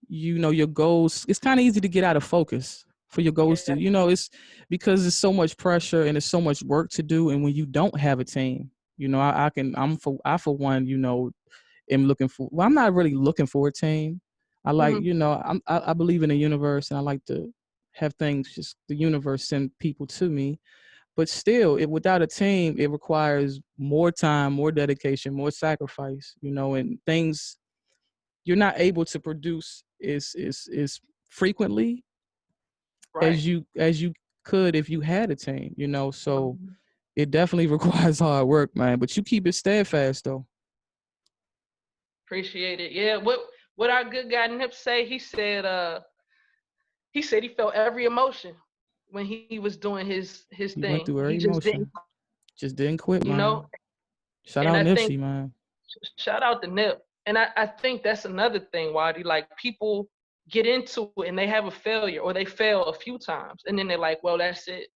your goals. It's kind of easy to get out of focus for your goals to, Yeah. it's because there's so much pressure and there's so much work to do. And when you don't have a team, I for one, am looking for, well, I'm not really looking for a team. I like, Mm-hmm. I believe in the universe and I like to have things, just the universe send people to me. But still, without a team, it requires more time, more dedication, more sacrifice, and things you're not able to produce is frequently Right. as you could if you had a team, so Mhm. it definitely requires hard work, man, but you keep it steadfast though. Appreciate it. Yeah. What our good guy Nip say? He said he felt every emotion when he was doing his He went thing. through every He just didn't, emotion, just didn't quit, you know. man. Shout And out I think Nipsey, man. shout out to Nip. And I think that's another thing, Waddy. Like people get into it and they have a failure or they fail a few times and then they're like, well, that's it.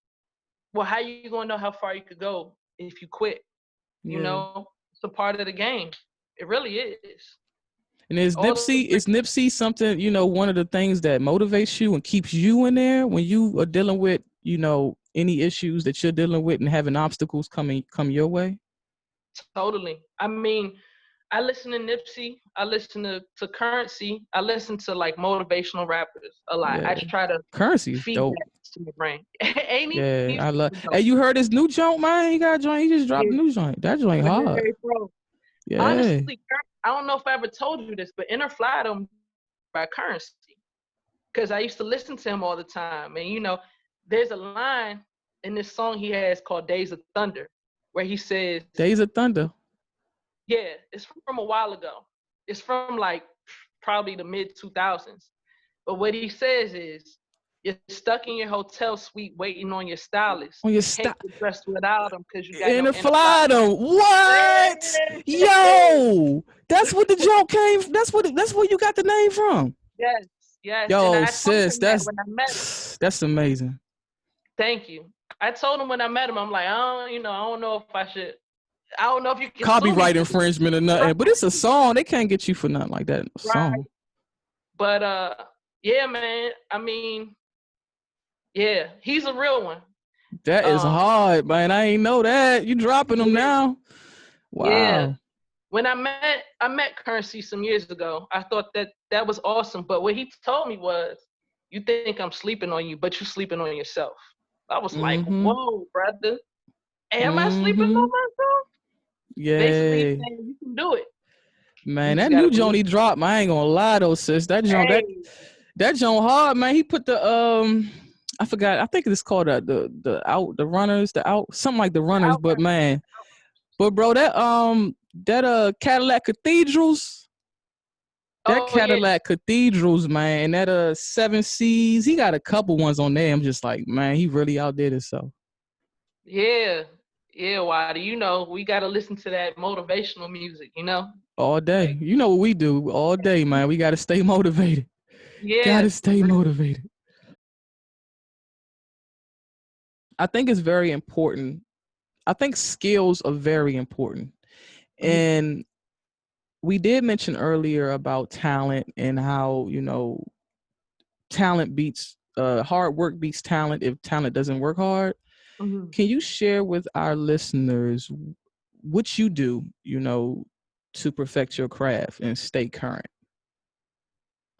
Well, how you gonna know how far you could go if you quit? You Yeah. know, it's a part of the game. It really is. And All the Is Nipsey something, one of the things that motivates you and keeps you in there when you are dealing with, any issues that you're dealing with and having obstacles come your way? totally. I mean, I listen to Nipsey, I listen to Currency, I listen to like motivational rappers a lot. I Yeah. try to Currency is feed dope. that to my brain. Ain't he? Yeah, He's I love. super Hey, dope. you heard his new joint, man? He got a joint. He just dropped Yeah, a new joint. That joint hard. legendary pro. Yeah. Honestly, I don't know if I ever told you this, but InnerFlydom by Currency, because I used to listen to him all the time, and there's a line in this song he has called "Days of Thunder," where he says, Days of Thunder. "Yeah, it's from a while ago. It's from like probably the mid 2000s." But what he says is, you're stuck in your hotel suite waiting on your stylist. On your You can't stop. get dressed without him because you got In no the inner fly. Flydom. What? Yo, that's what the joke came. That's where you got the name from. Yes, yes. And Yo, I told sis, him that when I met him. that's amazing. Thank you. I told him when I met him, I'm like, I don't know if I should. I don't know if you can sue me Copyright for this. infringement or nothing, but it's a song. They can't get you for nothing like that. A Right. song. But yeah, man. I mean, yeah, he's a real one. That is Um, hard, man. I ain't know that. You dropping them yeah, now? yeah. Wow. When I met Currency some years ago, I thought that was awesome. But what he told me was, you think I'm sleeping on you, but you're sleeping on yourself. I was like, Mm-hmm. whoa, brother. Am I sleeping Mm-hmm. on myself? Basically, he's Yay. saying you can do it. You Man, just that gotta new joint believe. he dropped, man, I ain't gonna lie though, sis. Hey, That joint hard, man. He put the I forgot. I think it's called the runners, the out something like the runners. out. But man, But bro, that Cadillac Cathedrals, that Oh yeah, Cadillac Cathedrals, man, that 7 C's, he got a couple ones on there. I'm just like, man, he really outdid himself. yeah, yeah. Waddy, you know we got to listen to that motivational music. You know, All day. like You know what we do all day, man. We got to stay motivated. Got yeah, to stay motivated. I think it's very important. I think skills are very important. Mhm. And we did mention earlier about talent and how, talent beats hard work beats talent if talent doesn't work hard. Mhm. Can you share with our listeners what you do, to perfect your craft and stay current?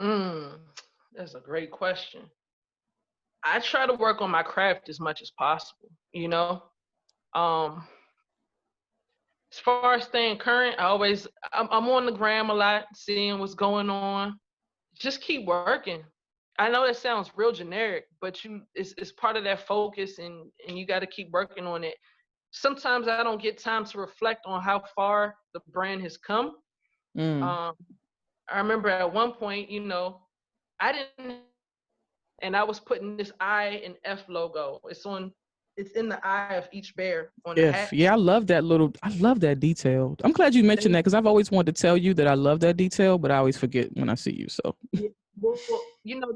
Mm, that's a great question. I try to work on my craft as much as possible. You know, um, as far as staying current, I'm on the gram a lot, seeing what's going on. Just keep working. I know that sounds real generic, but it's part of that focus, and you got to keep working on it. Sometimes I don't get time to reflect on how far the brand has come. Mm. Um, I remember at one point, I didn't, and I was putting this I and F logo. It's in the eye of each bear on the If hats. yeah, I love that detail. I'm glad you mentioned that because I've always wanted to tell you that I love that detail, but I always forget when I see you. So Yeah, well,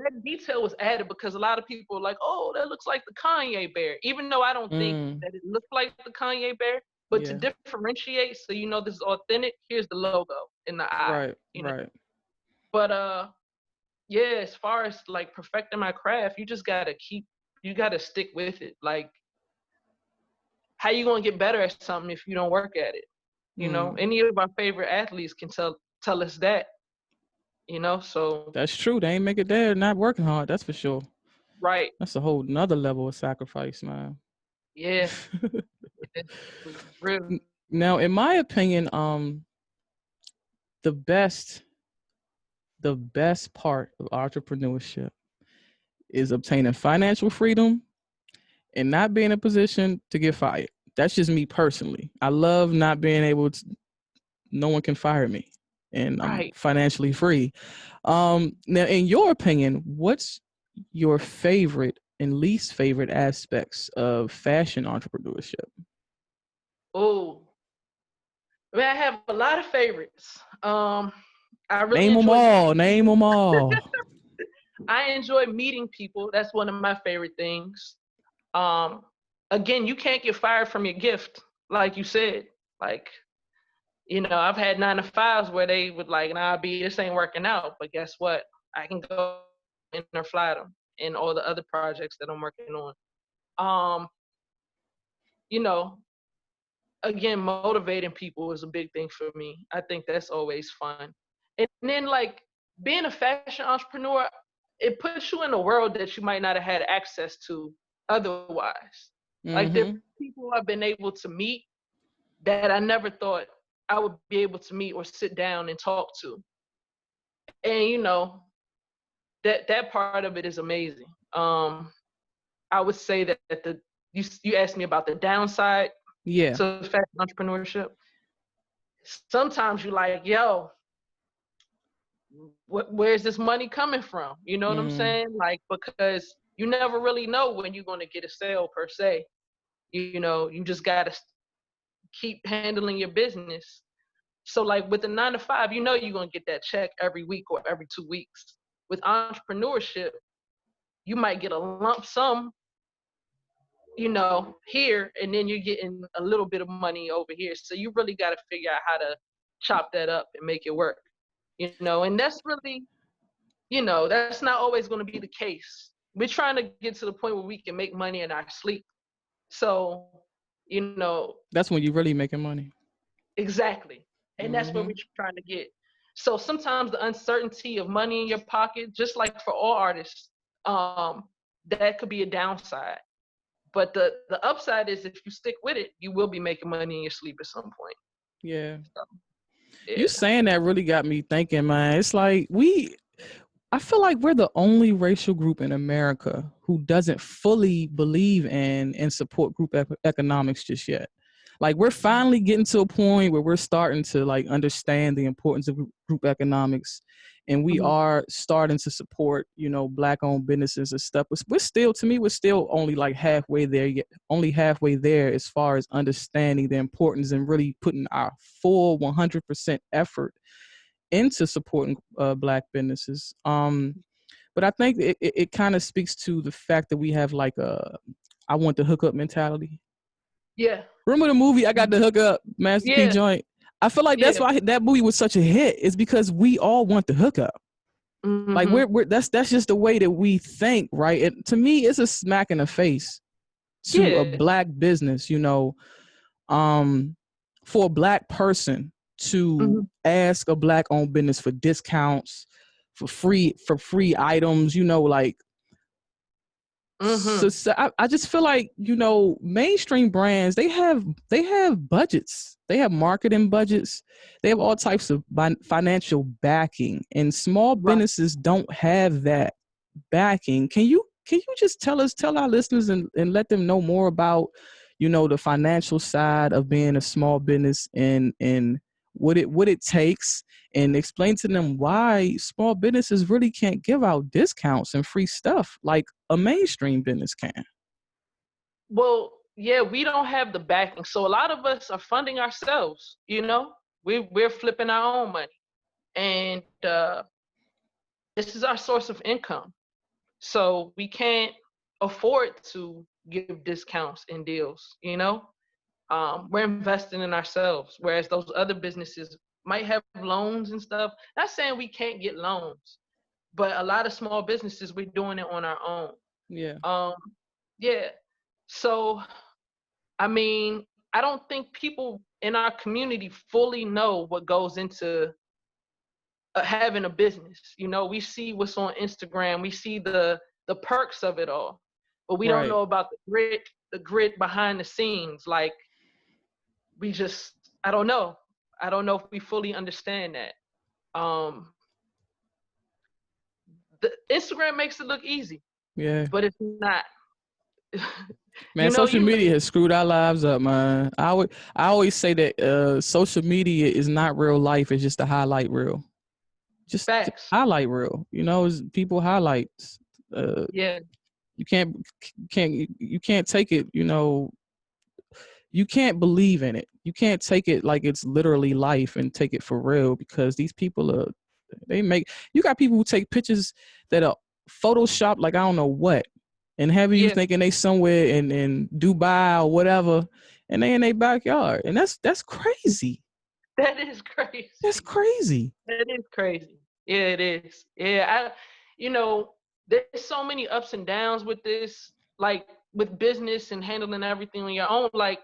that detail was added because a lot of people are like, "Oh, that looks like the Kanye bear," even though I don't think mm, that it looks like the Kanye bear. But to yeah, differentiate, so you know this is authentic, here's the logo in the eye. right, You know, right. but yeah, as far as like perfecting my craft, you gotta stick with it. Like, how you gonna get better at something if you don't work at it? Mm, Any of our favorite athletes can tell us that. So that's true. They ain't make it there not working hard. That's for sure. right, That's a whole nother level of sacrifice, man. yeah, it's real. Now, in my opinion, the best the best part of entrepreneurship is obtaining financial freedom and not being in a position to get fired. That's just me personally. I love not being able to, no one can fire me and I'm Right. financially free. Now, in your opinion, what's your favorite and least favorite aspects of fashion entrepreneurship? Oh, man, I have a lot of favorites. I really Name them enjoy all. meeting Name people. them all. I enjoy meeting people. That's one of my favorite things. Um, Again, you can't get fired from your gift, like you said. Like, I've had 9 to 5s where they would like, nah, B, this ain't working out. But guess what? I can go InnerFlydom and all the other projects that I'm working on. Um, you know, Again, motivating people is a big thing for me. I think that's always fun. And then like being a fashion entrepreneur, it puts you in a world that you might not have had access to otherwise. Like there are Mm-hmm. people I've been able to meet that I never thought I would be able to meet or sit down and talk to. And that part of it is amazing. I would say that you asked me about the downside Yeah. to fashion entrepreneurship. Sometimes you're like, yo, where's this money coming from? You know what I'm Mm, saying? Like, because you never really know when you're going to get a sale per se. You just got to keep handling your business. So, like with the 9 to 5, you're going to get that check every week or every 2 weeks. With entrepreneurship, you might get a lump sum, here, and then you're getting a little bit of money over here. So, you really got to figure out how to chop that up and make it work. And that's really that's not always going to be the case. We're trying to get to the point where we can make money in our sleep. So, you know, that's when you're really making money. exactly. And that's what Mm-hmm. we're trying to get. So sometimes the uncertainty of money in your pocket, just like for all artists, that could be a downside. But the upside is if you stick with it, you will be making money in your sleep at some point. Yeah. So, You yeah. saying that really got me thinking, man. It's like I feel like we're the only racial group in America who doesn't fully believe in and support group economics just yet. Like we're finally getting to a point where we're starting to like understand the importance of group economics, and we Mhm. are starting to support, Black owned businesses and stuff. We're still, to me, we're still only like halfway there yet, only halfway there as far as understanding the importance and really putting our full 100% effort into supporting Black businesses. But I think it kind of speaks to the fact that we have like a I want the hookup mentality. Yeah. Remember the movie I Got the Hook Up, Master P Yeah. joint? I feel like that's Yeah. why that movie was such a hit. Is because we all want the hookup. Like Mhm. we're that's just the way that we think, right? And to me, it's a smack in the face to a Yeah. Black business, for a Black person to Mhm. ask a Black owned business for discounts, for free items, like Mhm. so I just feel like mainstream brands they have budgets, they have marketing budgets, they have all types of financial backing, and small Right. businesses don't have that backing. Can you just tell our listeners and let them know more about the financial side of being a small business and what it takes, and explain to them why small businesses really can't give out discounts and free stuff like a mainstream business can. Well, yeah, we don't have the backing, so a lot of us are funding ourselves. We're flipping our own money, and this is our source of income. So we can't afford to give discounts and deals. We're investing in ourselves, whereas those other businesses might have loans and stuff. Not saying we can't get loans, but a lot of small businesses we're doing it on our own. Yeah. Um, yeah. So I mean, I don't think people in our community fully know what goes into having a business. We see what's on Instagram, we see the perks of it all, but we don't Right. know about the grit behind the scenes. Like we just, I don't know if we fully understand that. Um, the Instagram makes it look easy, Yeah. but it's not. Man, social You media live. has screwed our lives up, man. I always say that social media is not real life, it's just a highlight reel. Just Facts. highlight reel. It's people highlights. Uh Yeah. you can't take it, you can't believe in it. You can't take it like it's literally life and take it for real, because these people you got people who take pictures that are photoshopped like I don't know what, and have you Yeah. thinking they somewhere in Dubai or whatever, and they in their backyard, and that's crazy. That is That's crazy. crazy. That is crazy. Yeah, it is. Yeah, there's so many ups and downs with this, like with business and handling everything on your own. Like,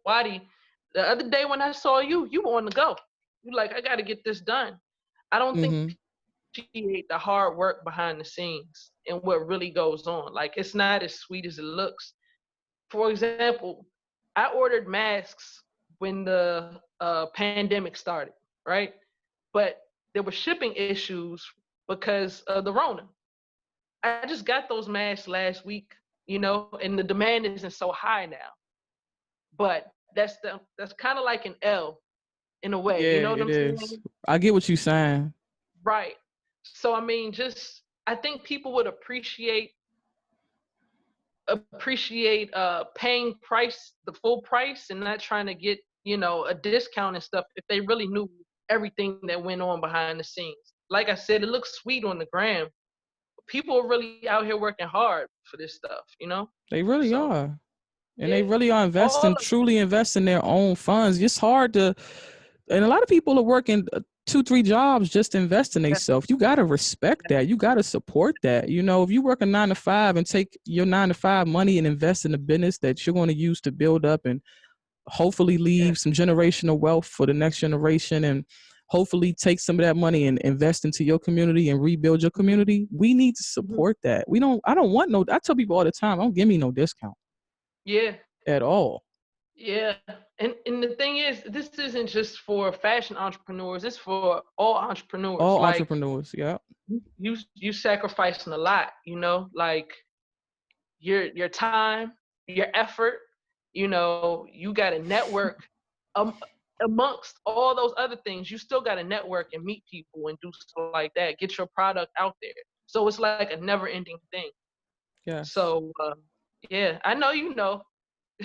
Waddy, the other day when I saw you, you were on the go. You like, I got to get this done. I don't think Mm-hmm. appreciate the hard work behind the scenes and what really goes on. Like, it's not as sweet as it looks. For example, I ordered masks when the pandemic started, right? But there were shipping issues because of the Rona. I just got those masks last week, and the demand isn't so high now. But that's kind of like an L in a way. You Yeah, know what it I'm is. saying? I get what you're saying. Right. So I mean, just I think people would appreciate paying the full price and not trying to get a discount and stuff if they really knew everything that went on behind the scenes. Like I said, it looks sweet on the gram. People are really out here working hard for this stuff. They really So are. And they yeah, really are all investing, of truly investing their own funds. It's hard to, and a lot of people are working 2-3 jobs just to invest in that. themselves. You got to respect that. You got to support that. If you work a 9 to 5 and take your 9 to 5 money and invest in a business that you're going to use to build up and hopefully Yeah. leave some generational wealth for the next generation, and hopefully take some of that money and invest into your community and rebuild your Mhm. community, we need to Mhm. support that. I don't want no, I tell people all the time, don't give me no discount Yeah. at all. Yeah. And the thing is, this isn't just for fashion entrepreneurs. It's for all entrepreneurs. All Like entrepreneurs, yeah. you sacrificing a lot. Like your time, your effort. you got to network amongst all those other things. You still got to network and meet people and do stuff like that. Get your product out there. So it's like a never-ending thing. Yes. So yeah, I know you know.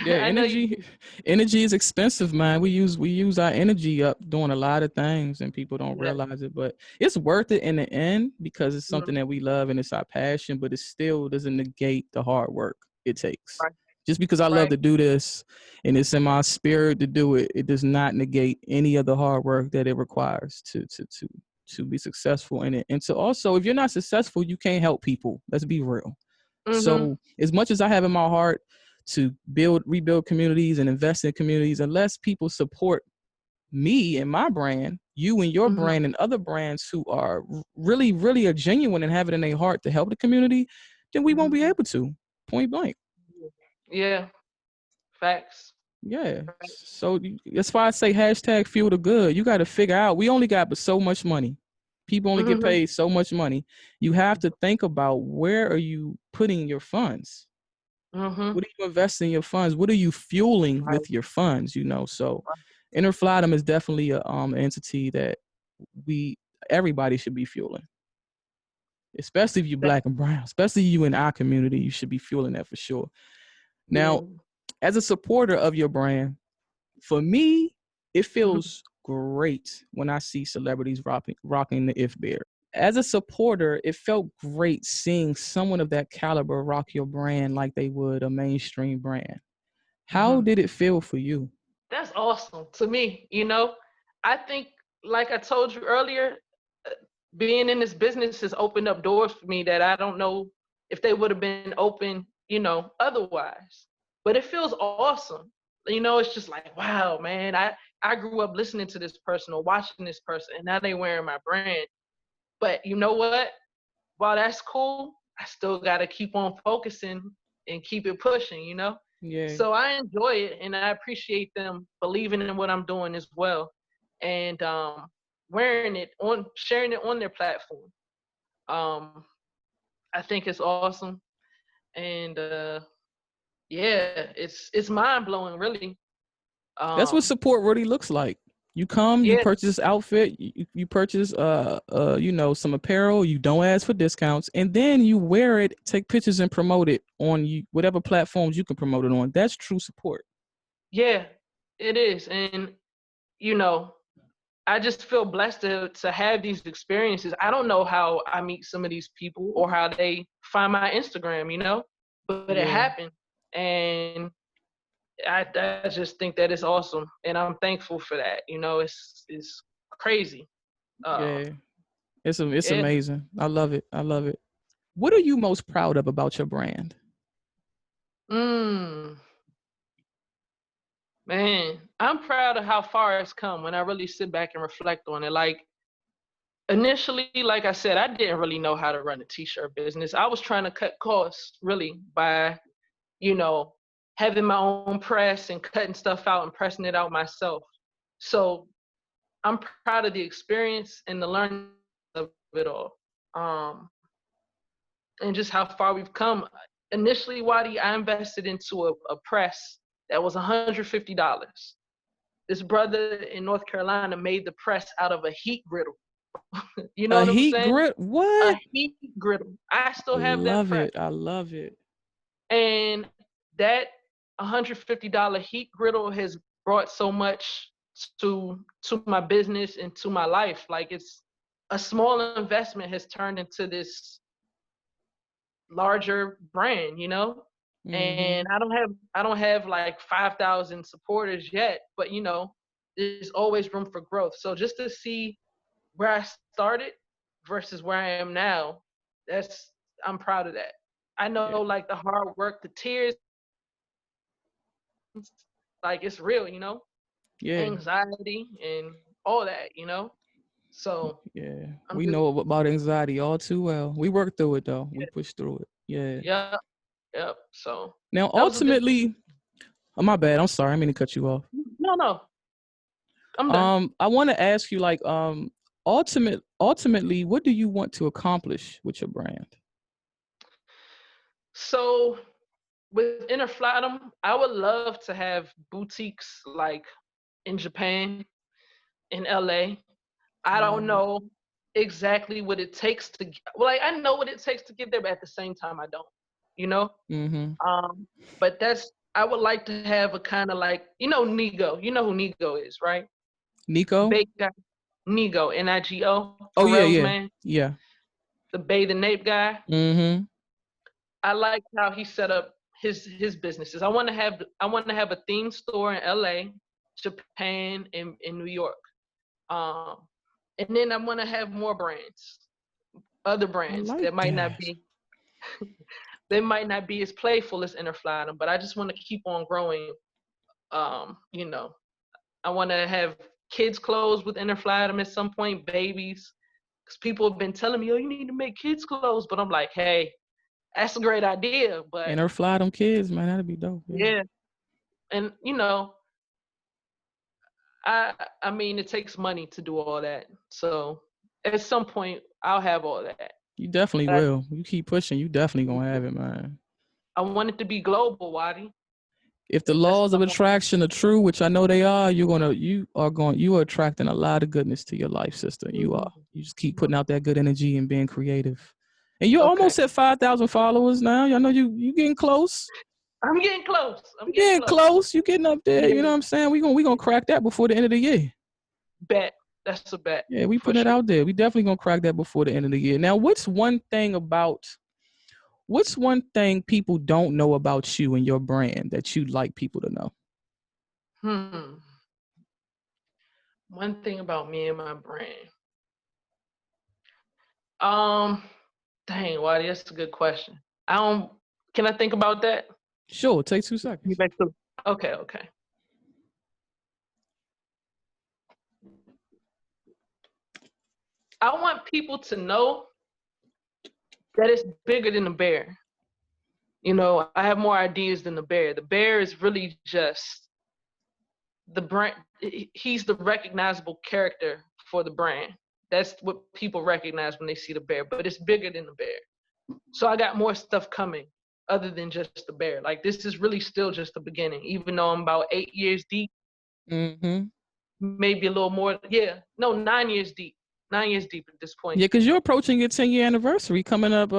Yeah, I know you do. energy is expensive, man. We use our energy up doing a lot of things and people don't Yeah. realize it, but it's worth it in the end because it's something Mhm. that we love and it's our passion, but it still doesn't negate the hard work it takes. Right. Just because I love Right. to do this and it's in my spirit to do it, it does not negate any of the hard work that it requires to be successful in it. And to also, if you're not successful, you can't help people. Let's be real. Mhm. So as much as I have in my heart to rebuild communities and invest in communities, unless people support me and my brand, you and your Mhm. brand and other brands who are really, really are genuine and have it in their heart to help the community, then we won't Mhm. be able to. Point blank. Yeah. Facts. Yeah. Facts. So that's why I say hashtag fuel the good. You got to figure out we only got but so much money. People only get Mhm. paid so much money. You have to think about where are you putting your funds? Mhm. What are you investing your funds? What are you fueling Right. with your funds? So Right. InnerFlydom is definitely a entity that we everybody should be fueling, especially if you're That- black and brown, especially you in our community. You should be fueling that for sure. Yeah. Now, as a supporter of your brand, for me, it Mhm. feels great when I see celebrities rocking the If Bear. As a supporter, it felt great seeing someone of that caliber rock your brand like they would a mainstream brand. How Mhm. did it feel for you? That's awesome to me. I think, like I told you earlier, uh, being in this business has opened up doors for me that I don't know if they would have been open, otherwise. But it feels awesome. It's just like, wow, man. I grew up listening to this person or watching this person, and now they wearing my brand. But you know what? While that's cool, I still got to keep on focusing and keep it pushing. Yeah, So I enjoy it and I appreciate them believing in what I'm doing as well, and sharing it on their platform. Um, I think it's awesome, and yeah, it's mind blowing, really. that's what Um, support really looks like. You come, you yeah, purchase outfit, you purchase some apparel, you don't ask for discounts, and then you wear it, take pictures and promote it on whatever platforms you can promote it on. That's true support. yeah, it is, and you know, I just feel blessed to have these experiences. I don't know how I meet some of these people or how they find my Instagram, but it Yeah, happened. And I just think that it's awesome. And I'm thankful for that. It's crazy. Uh, yeah. It's yeah. amazing. I love it. I love it. What are you most proud of about your brand? Mm, man, I'm proud of how far it's come when I really sit back and reflect on it. Like, initially, like I said, I didn't really know how to run a t-shirt business. I was trying to cut costs really by you know, having my own press and cutting stuff out and pressing it out myself. So I'm proud of the experience and the learning of it all. Um, and just how far we've come. Initially, Waddy, I invested into a press that was $150. This brother in North Carolina made the press out of a heat griddle. You know A what I'm heat saying? grit? A What? heat griddle. I I still have that love press. it. I love it. And that $150 heat griddle has brought so much to my business and to my life. Like, it's a small investment has turned into this larger brand. Mm-hmm. And I don't have like 5,000 supporters yet, but there's always room for growth. So just to see where I started versus where I am now, that's I'm proud of that. I Yeah. know, like, the hard work, the tears, like, it's real. Yeah. Anxiety and all that. So Yeah. I'm We just, know about anxiety all too well. We work through it though. We push through it. Yeah. yeah, yeah. So Now that was a good. ultimately, oh my bad. I'm sorry. I mean to cut you off. No, no, I'm done. I want to ask you like ultimately, what do you want to accomplish with your brand? So with InnerFlydom, I would love to have boutiques like in Japan, in LA. I don't Mm-hmm. know exactly what it takes to well, like I know what it takes to get there, but at the same time I don't. You know? Mm-hmm. Um, but that's I would like to have a kind of like, Nigo. You know who Nigo is, right? The Nico? big guy. Nigo, Nigo, Oh yeah, Pharrell's yeah, man, yeah. the Bathe and Nape guy. Mm-hmm. I like how he set up his businesses. I want to have a theme store in LA, Japan, and in New York. Um, and then I want to have more brands, other I brands like that might not that. be they might not be as playful as InnerFlydom, but I just want to keep on growing. Um, you know, I want to have kids clothes with InnerFlydom at some point, babies, because people have been telling me, "Oh, you need to make kids clothes," but I'm like, "Hey, that's a great idea, but And her fly them kids, man, that'd be dope. Yeah. yeah." And I mean, it takes money to do all that. So at some point, I'll have all that. You definitely But will. You keep pushing, you definitely gonna have it, man. I want it to be global, Waddy. If the That's laws what of I want. attraction are true, which I know they are, you are attracting a lot of goodness to your life, sister. You are. Mhm. You just keep putting out that good energy and being creative. And you're Okay, almost at 5,000 followers now. I know you getting close. I'm getting close. I'm You getting getting close. close. You getting up there. You know Yeah, what I'm saying? We gonna crack that before the end of the year. bet. That's a bet Yeah, we for putting it sure. out there. We definitely gonna crack that before the end of the year. Now, what's one thing people don't know about you and your brand that you'd like people to know? Hmm. One thing about me and my brand. Um, Dang, Waddy, that's a good question. I don't. Can I think about that? Sure, take 2 You seconds. back to- Okay, okay. I want people to know that it's bigger than the bear. I have more ideas than the bear. The bear is really just the brand. He's the recognizable character for the brand. That's what people recognize when they see the bear, but it's bigger than the bear. So I got more stuff coming other than just the bear. Like this is really still just the beginning, even though I'm about 8 years deep, Mm-hmm. maybe a little more. Yeah, no, 9 years deep. 9 years deep at this point. Yeah, because you're approaching your 10-year anniversary coming up.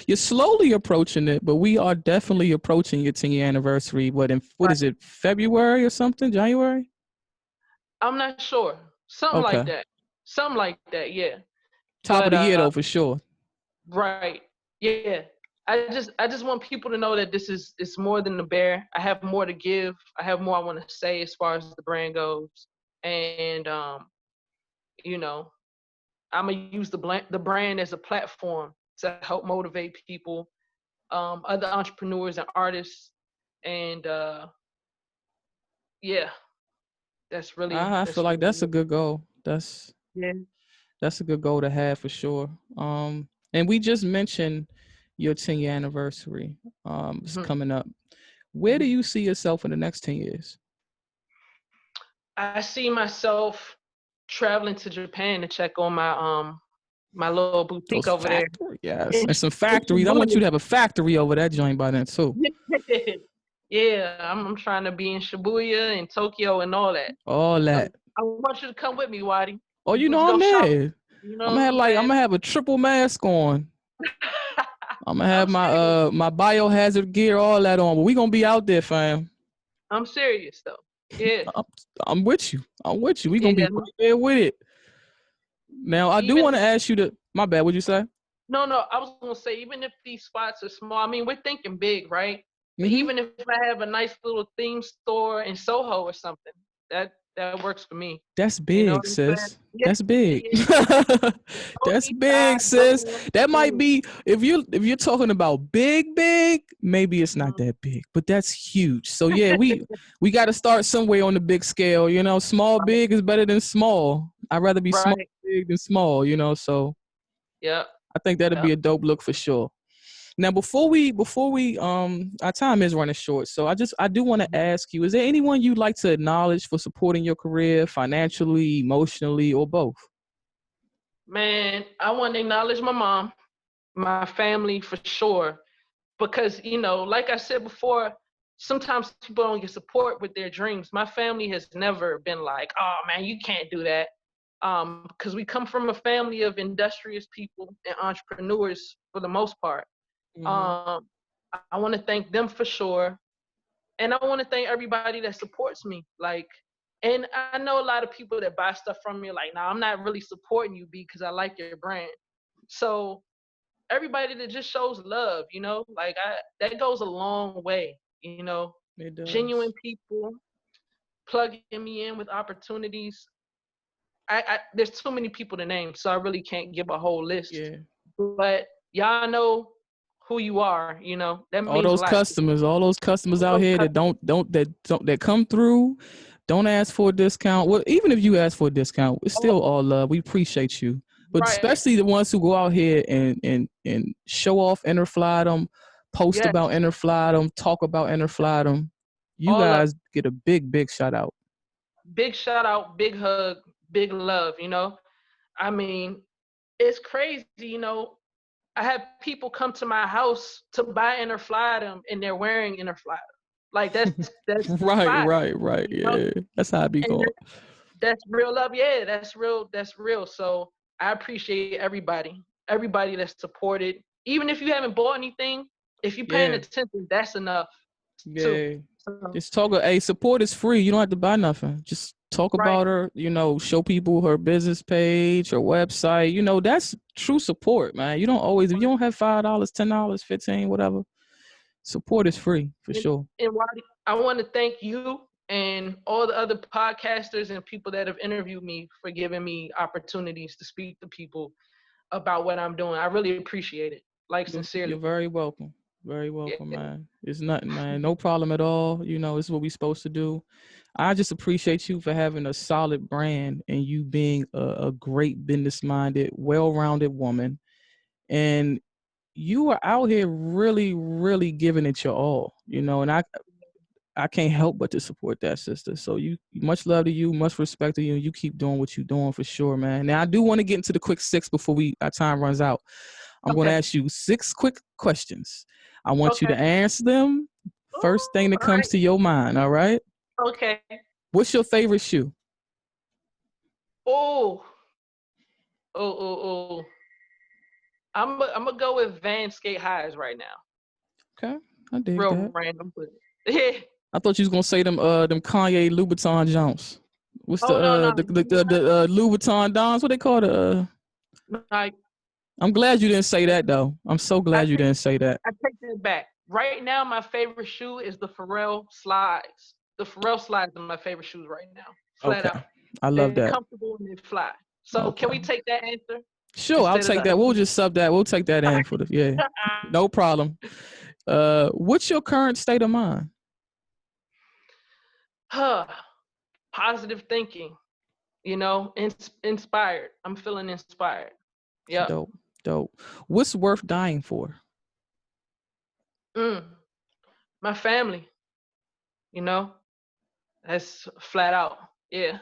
You're slowly approaching it, but we are definitely approaching your 10-year anniversary. What Right. is it, February or something? January? I'm not sure. Something like Okay. that. Something like that, yeah. Top of But the year though, for sure. right. Yeah. I just want people to know that this is it's more than the bear. I have more to give. I have more I want to say as far as the brand goes. And you know, I'm gonna use the brand as a platform to help motivate people, other entrepreneurs and artists. And yeah, I feel that's like really that's a it. good goal. Yeah. That's a good goal to have for sure. And we just mentioned your 10-year anniversary. It's Mhm, coming up. Where do mhm. you see yourself in the next 10 years? I see myself traveling to Japan to check on my little boutique Those over there factory, yes, in, and some in factories. I want you Shibuya. to have a factory over that joint by then too. Yeah, I'm trying to be in Shibuya and Tokyo and all that. All So that. I want you to come with me, Waddy. Oh, you We can know go I'm shopping. there. You know what I'm I'm saying? gonna have a triple mask on. I'm gonna have I'm my serious. my biohazard gear, all that on. But we gonna be out there, fam. I'm serious though. Yeah, I'm, I'm with you. I'm with you. We gonna be yeah. right there with it. Now I do Even want to ask you to. My bad. What'd you say? no, I was gonna say even if these spots are small, I mean we're thinking big, right? But Mm-hmm. even if I have a nice little theme store in Soho or something, that works for me. That's You know big, what I'm saying? sis. Yeah, That's big. yeah. No That's east big, side, no sis. That might be if you're talking about big, maybe it's not Mhm. that big, but that's huge. So yeah, we got to start somewhere on the big scale. Small Right, big is better than small. I'd rather be small right. big than small. So Yep, I think that'd yep. be a dope look for sure. Now, before we our time is running short, so I do want to Mhm. ask you: is there anyone you'd like to acknowledge for supporting your career financially, emotionally, or both? Man, I want to acknowledge my mom, my family for sure. because, you know, like I said before, sometimes people don't get support with their dreams. My family has never been like, oh man, you can't do that. Because we come from a family of industrious people and entrepreneurs for the most part. Mm-hmm. I want to thank them for sure. And I want to thank everybody that supports me. Like, and I know a lot of people that buy stuff from me like, nah, I'm not really supporting you because I like your brand. So everybody that just shows love, you know, like that goes a long way, you know. It Genuine does. people plugging me in with opportunities. I there's too many people to name, so I really can't give a whole list. Yeah. But y'all know who you are, you know. That All means a those lot. customers, all those customers All out those here that customers, that come through, don't ask for a discount. Well, even if you ask for a discount, it's all, still all love. We appreciate you. But right. especially the ones who go out here and show off InnerFlydom, post Yes. about InnerFlydom, talk about InnerFlydom. You All of guys get a big shout out. big shout out, big hug, big love, you know. I mean, it's crazy, you know. I have people come to my house to buy InnerFlydom and they're wearing InnerFlydom. Like that's Right, fire, right, right. you know. Yeah, that's how I be And going. that's real love. Yeah, that's real. That's real. So I appreciate everybody that's supported. Even if you haven't bought anything, if you're paying Yeah, attention, that's enough too. yeah. So, Just talk. Hey, support is free. You don't have to buy nothing. Just talk right. about her. You know, show people her business page, her website. You know, that's true support, man. You don't always. If you don't have $5, $10, 15, whatever, support is free for And, sure. and Waddy, I want to thank you and all the other podcasters and people that have interviewed me for giving me opportunities to speak to people about what I'm doing. I really appreciate it. Like You're sincerely. very welcome. Very Yeah. welcome, man. It's nothing, man. No problem at all. You know, it's what we're supposed to do. I just appreciate you for having a solid brand and you being a great business minded, well rounded woman. And you are out here really giving it your all, you know, and I can't help but to support that, sister. So you, much love to you, much respect to you. You keep doing what you're doing for sure, man. Now I do want to get into the quick six before our time runs out. I'm going to Okay. ask you 6 quick questions. I want you to Okay. answer them first thing Ooh, that all comes right. to your mind. All right. Okay. What's your favorite shoe? Oh. Oh. I'm gonna go with Van Skate Highs right now. Okay, I dig Real that. random, but yeah. I thought you was gonna say them Kanye Louboutin Jones. What's Oh no no. the Louboutin Dons? What they call the? I I'm glad you didn't say that though. I'm so I glad you take didn't say that. I take that back. Right now, my favorite shoe is the Pharrell slides. The Pharrell slides are my favorite shoes right now, flat Okay, out. I love They're that. comfortable and they fly. So can Okay, we take that answer sure, I'll instead of take the that. other We'll one? just sub that. We'll take that in for the yeah. No problem. What's your current state of mind? Huh. Positive thinking. You know, inspired. I'm feeling inspired. Yep. Dope, dope. What's worth dying for? Mm. My family. You know, that's flat out. Yeah.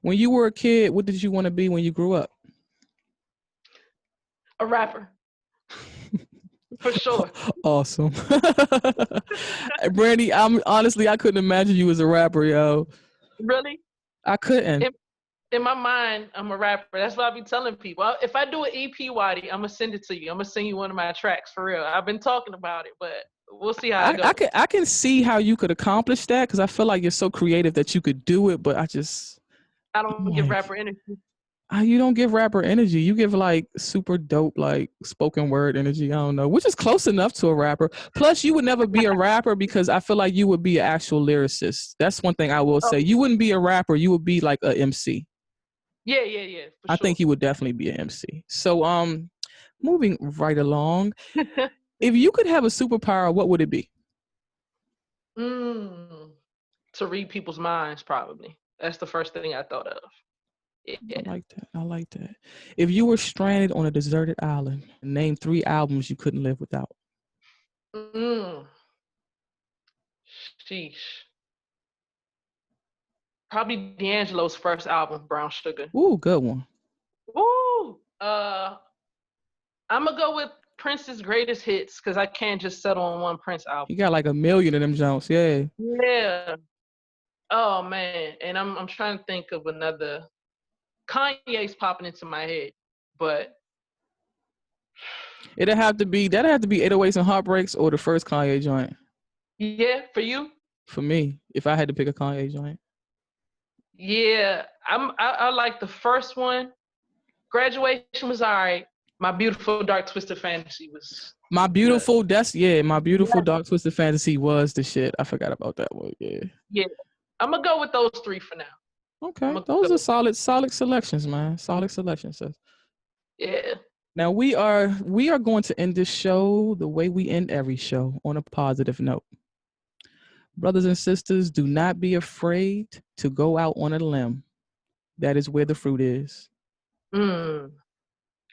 When you were a kid, what did you want to be when you grew up? A rapper for sure. Awesome. Brandi, I couldn't imagine you as a rapper, yo. Really? I couldn't. In, in my mind, I'm a rapper. That's what I be telling people. If I do an EP, Waddy, I'm gonna send it to you. I'm gonna send you one of my tracks for real. I've been talking about it, but we'll see how it goes. I can see how you could accomplish that because I feel like you're so creative that you could do it, but I I'm don't give like, rapper energy. you don't give rapper energy. You give like super dope, like spoken word energy. I don't know, which is close enough to a rapper. Plus, you would never be a rapper because I feel like you would be an actual lyricist. That's one thing I will Oh say. You wouldn't be a rapper. You would be like a MC. yeah, for I think sure. you would definitely be an MC. So, moving right along, if you could have a superpower, what would it be? mm, to read people's minds, probably. That's the first thing I thought of. I Yeah. like that. I like that. If you were stranded on a deserted island, name 3 albums you couldn't live without. Mm, sheesh. Probably D'Angelo's first album, Brown Sugar. Ooh, good one. Woo! I'm gonna go with Prince's greatest hits because I can't just settle on one Prince album. He got like 1 million of them Jones. Yeah. Yeah. Oh man, and I'm trying to think of another. Kanye's popping into my head, but That'd have to be 808s and Heartbreaks or the first Kanye joint. yeah, for you. For me, if I had to pick a Kanye joint. Yeah, I like the first one. Graduation was alright. My Beautiful Dark Twisted Fantasy was My Beautiful, good. My Beautiful Yeah. Dark Twisted Fantasy was the shit. I forgot about that one. Yeah. Yeah, I'm gonna go with those three for now. Okay, those are solid selections, man. Solid selections. Sis. Yeah. Now we are going to end this show the way we end every show, on a positive note. Brothers and sisters, do not be afraid to go out on a limb. That is where the fruit is.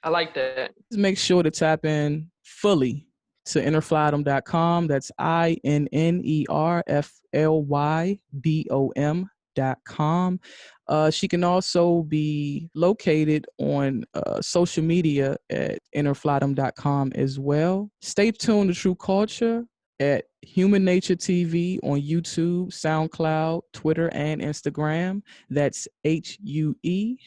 I like that. Just make sure to tap in fully to InnerFlydom.com. That's InnerFlydom.com. She can also be located on social media at InnerFlydom.com as well. Stay tuned to True Culture at Human Nature TV on YouTube, SoundCloud, Twitter, and Instagram. That's HUEman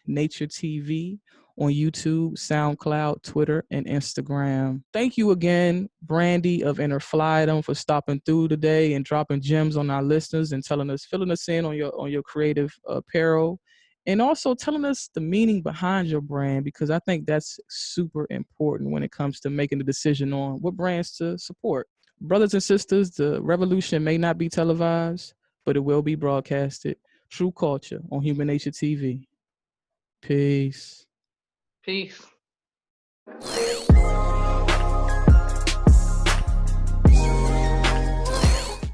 Nature TV on YouTube, SoundCloud, Twitter, and Instagram. Thank you again, Brandi of InnerFlydom, for stopping through today and dropping gems on our listeners and filling us in on your creative apparel, and also telling us the meaning behind your brand, because I think that's super important when it comes to making the decision on what brands to support. Brothers and sisters, the revolution may not be televised, but it will be broadcasted. True Culture on Human Nature TV. Peace. Peace.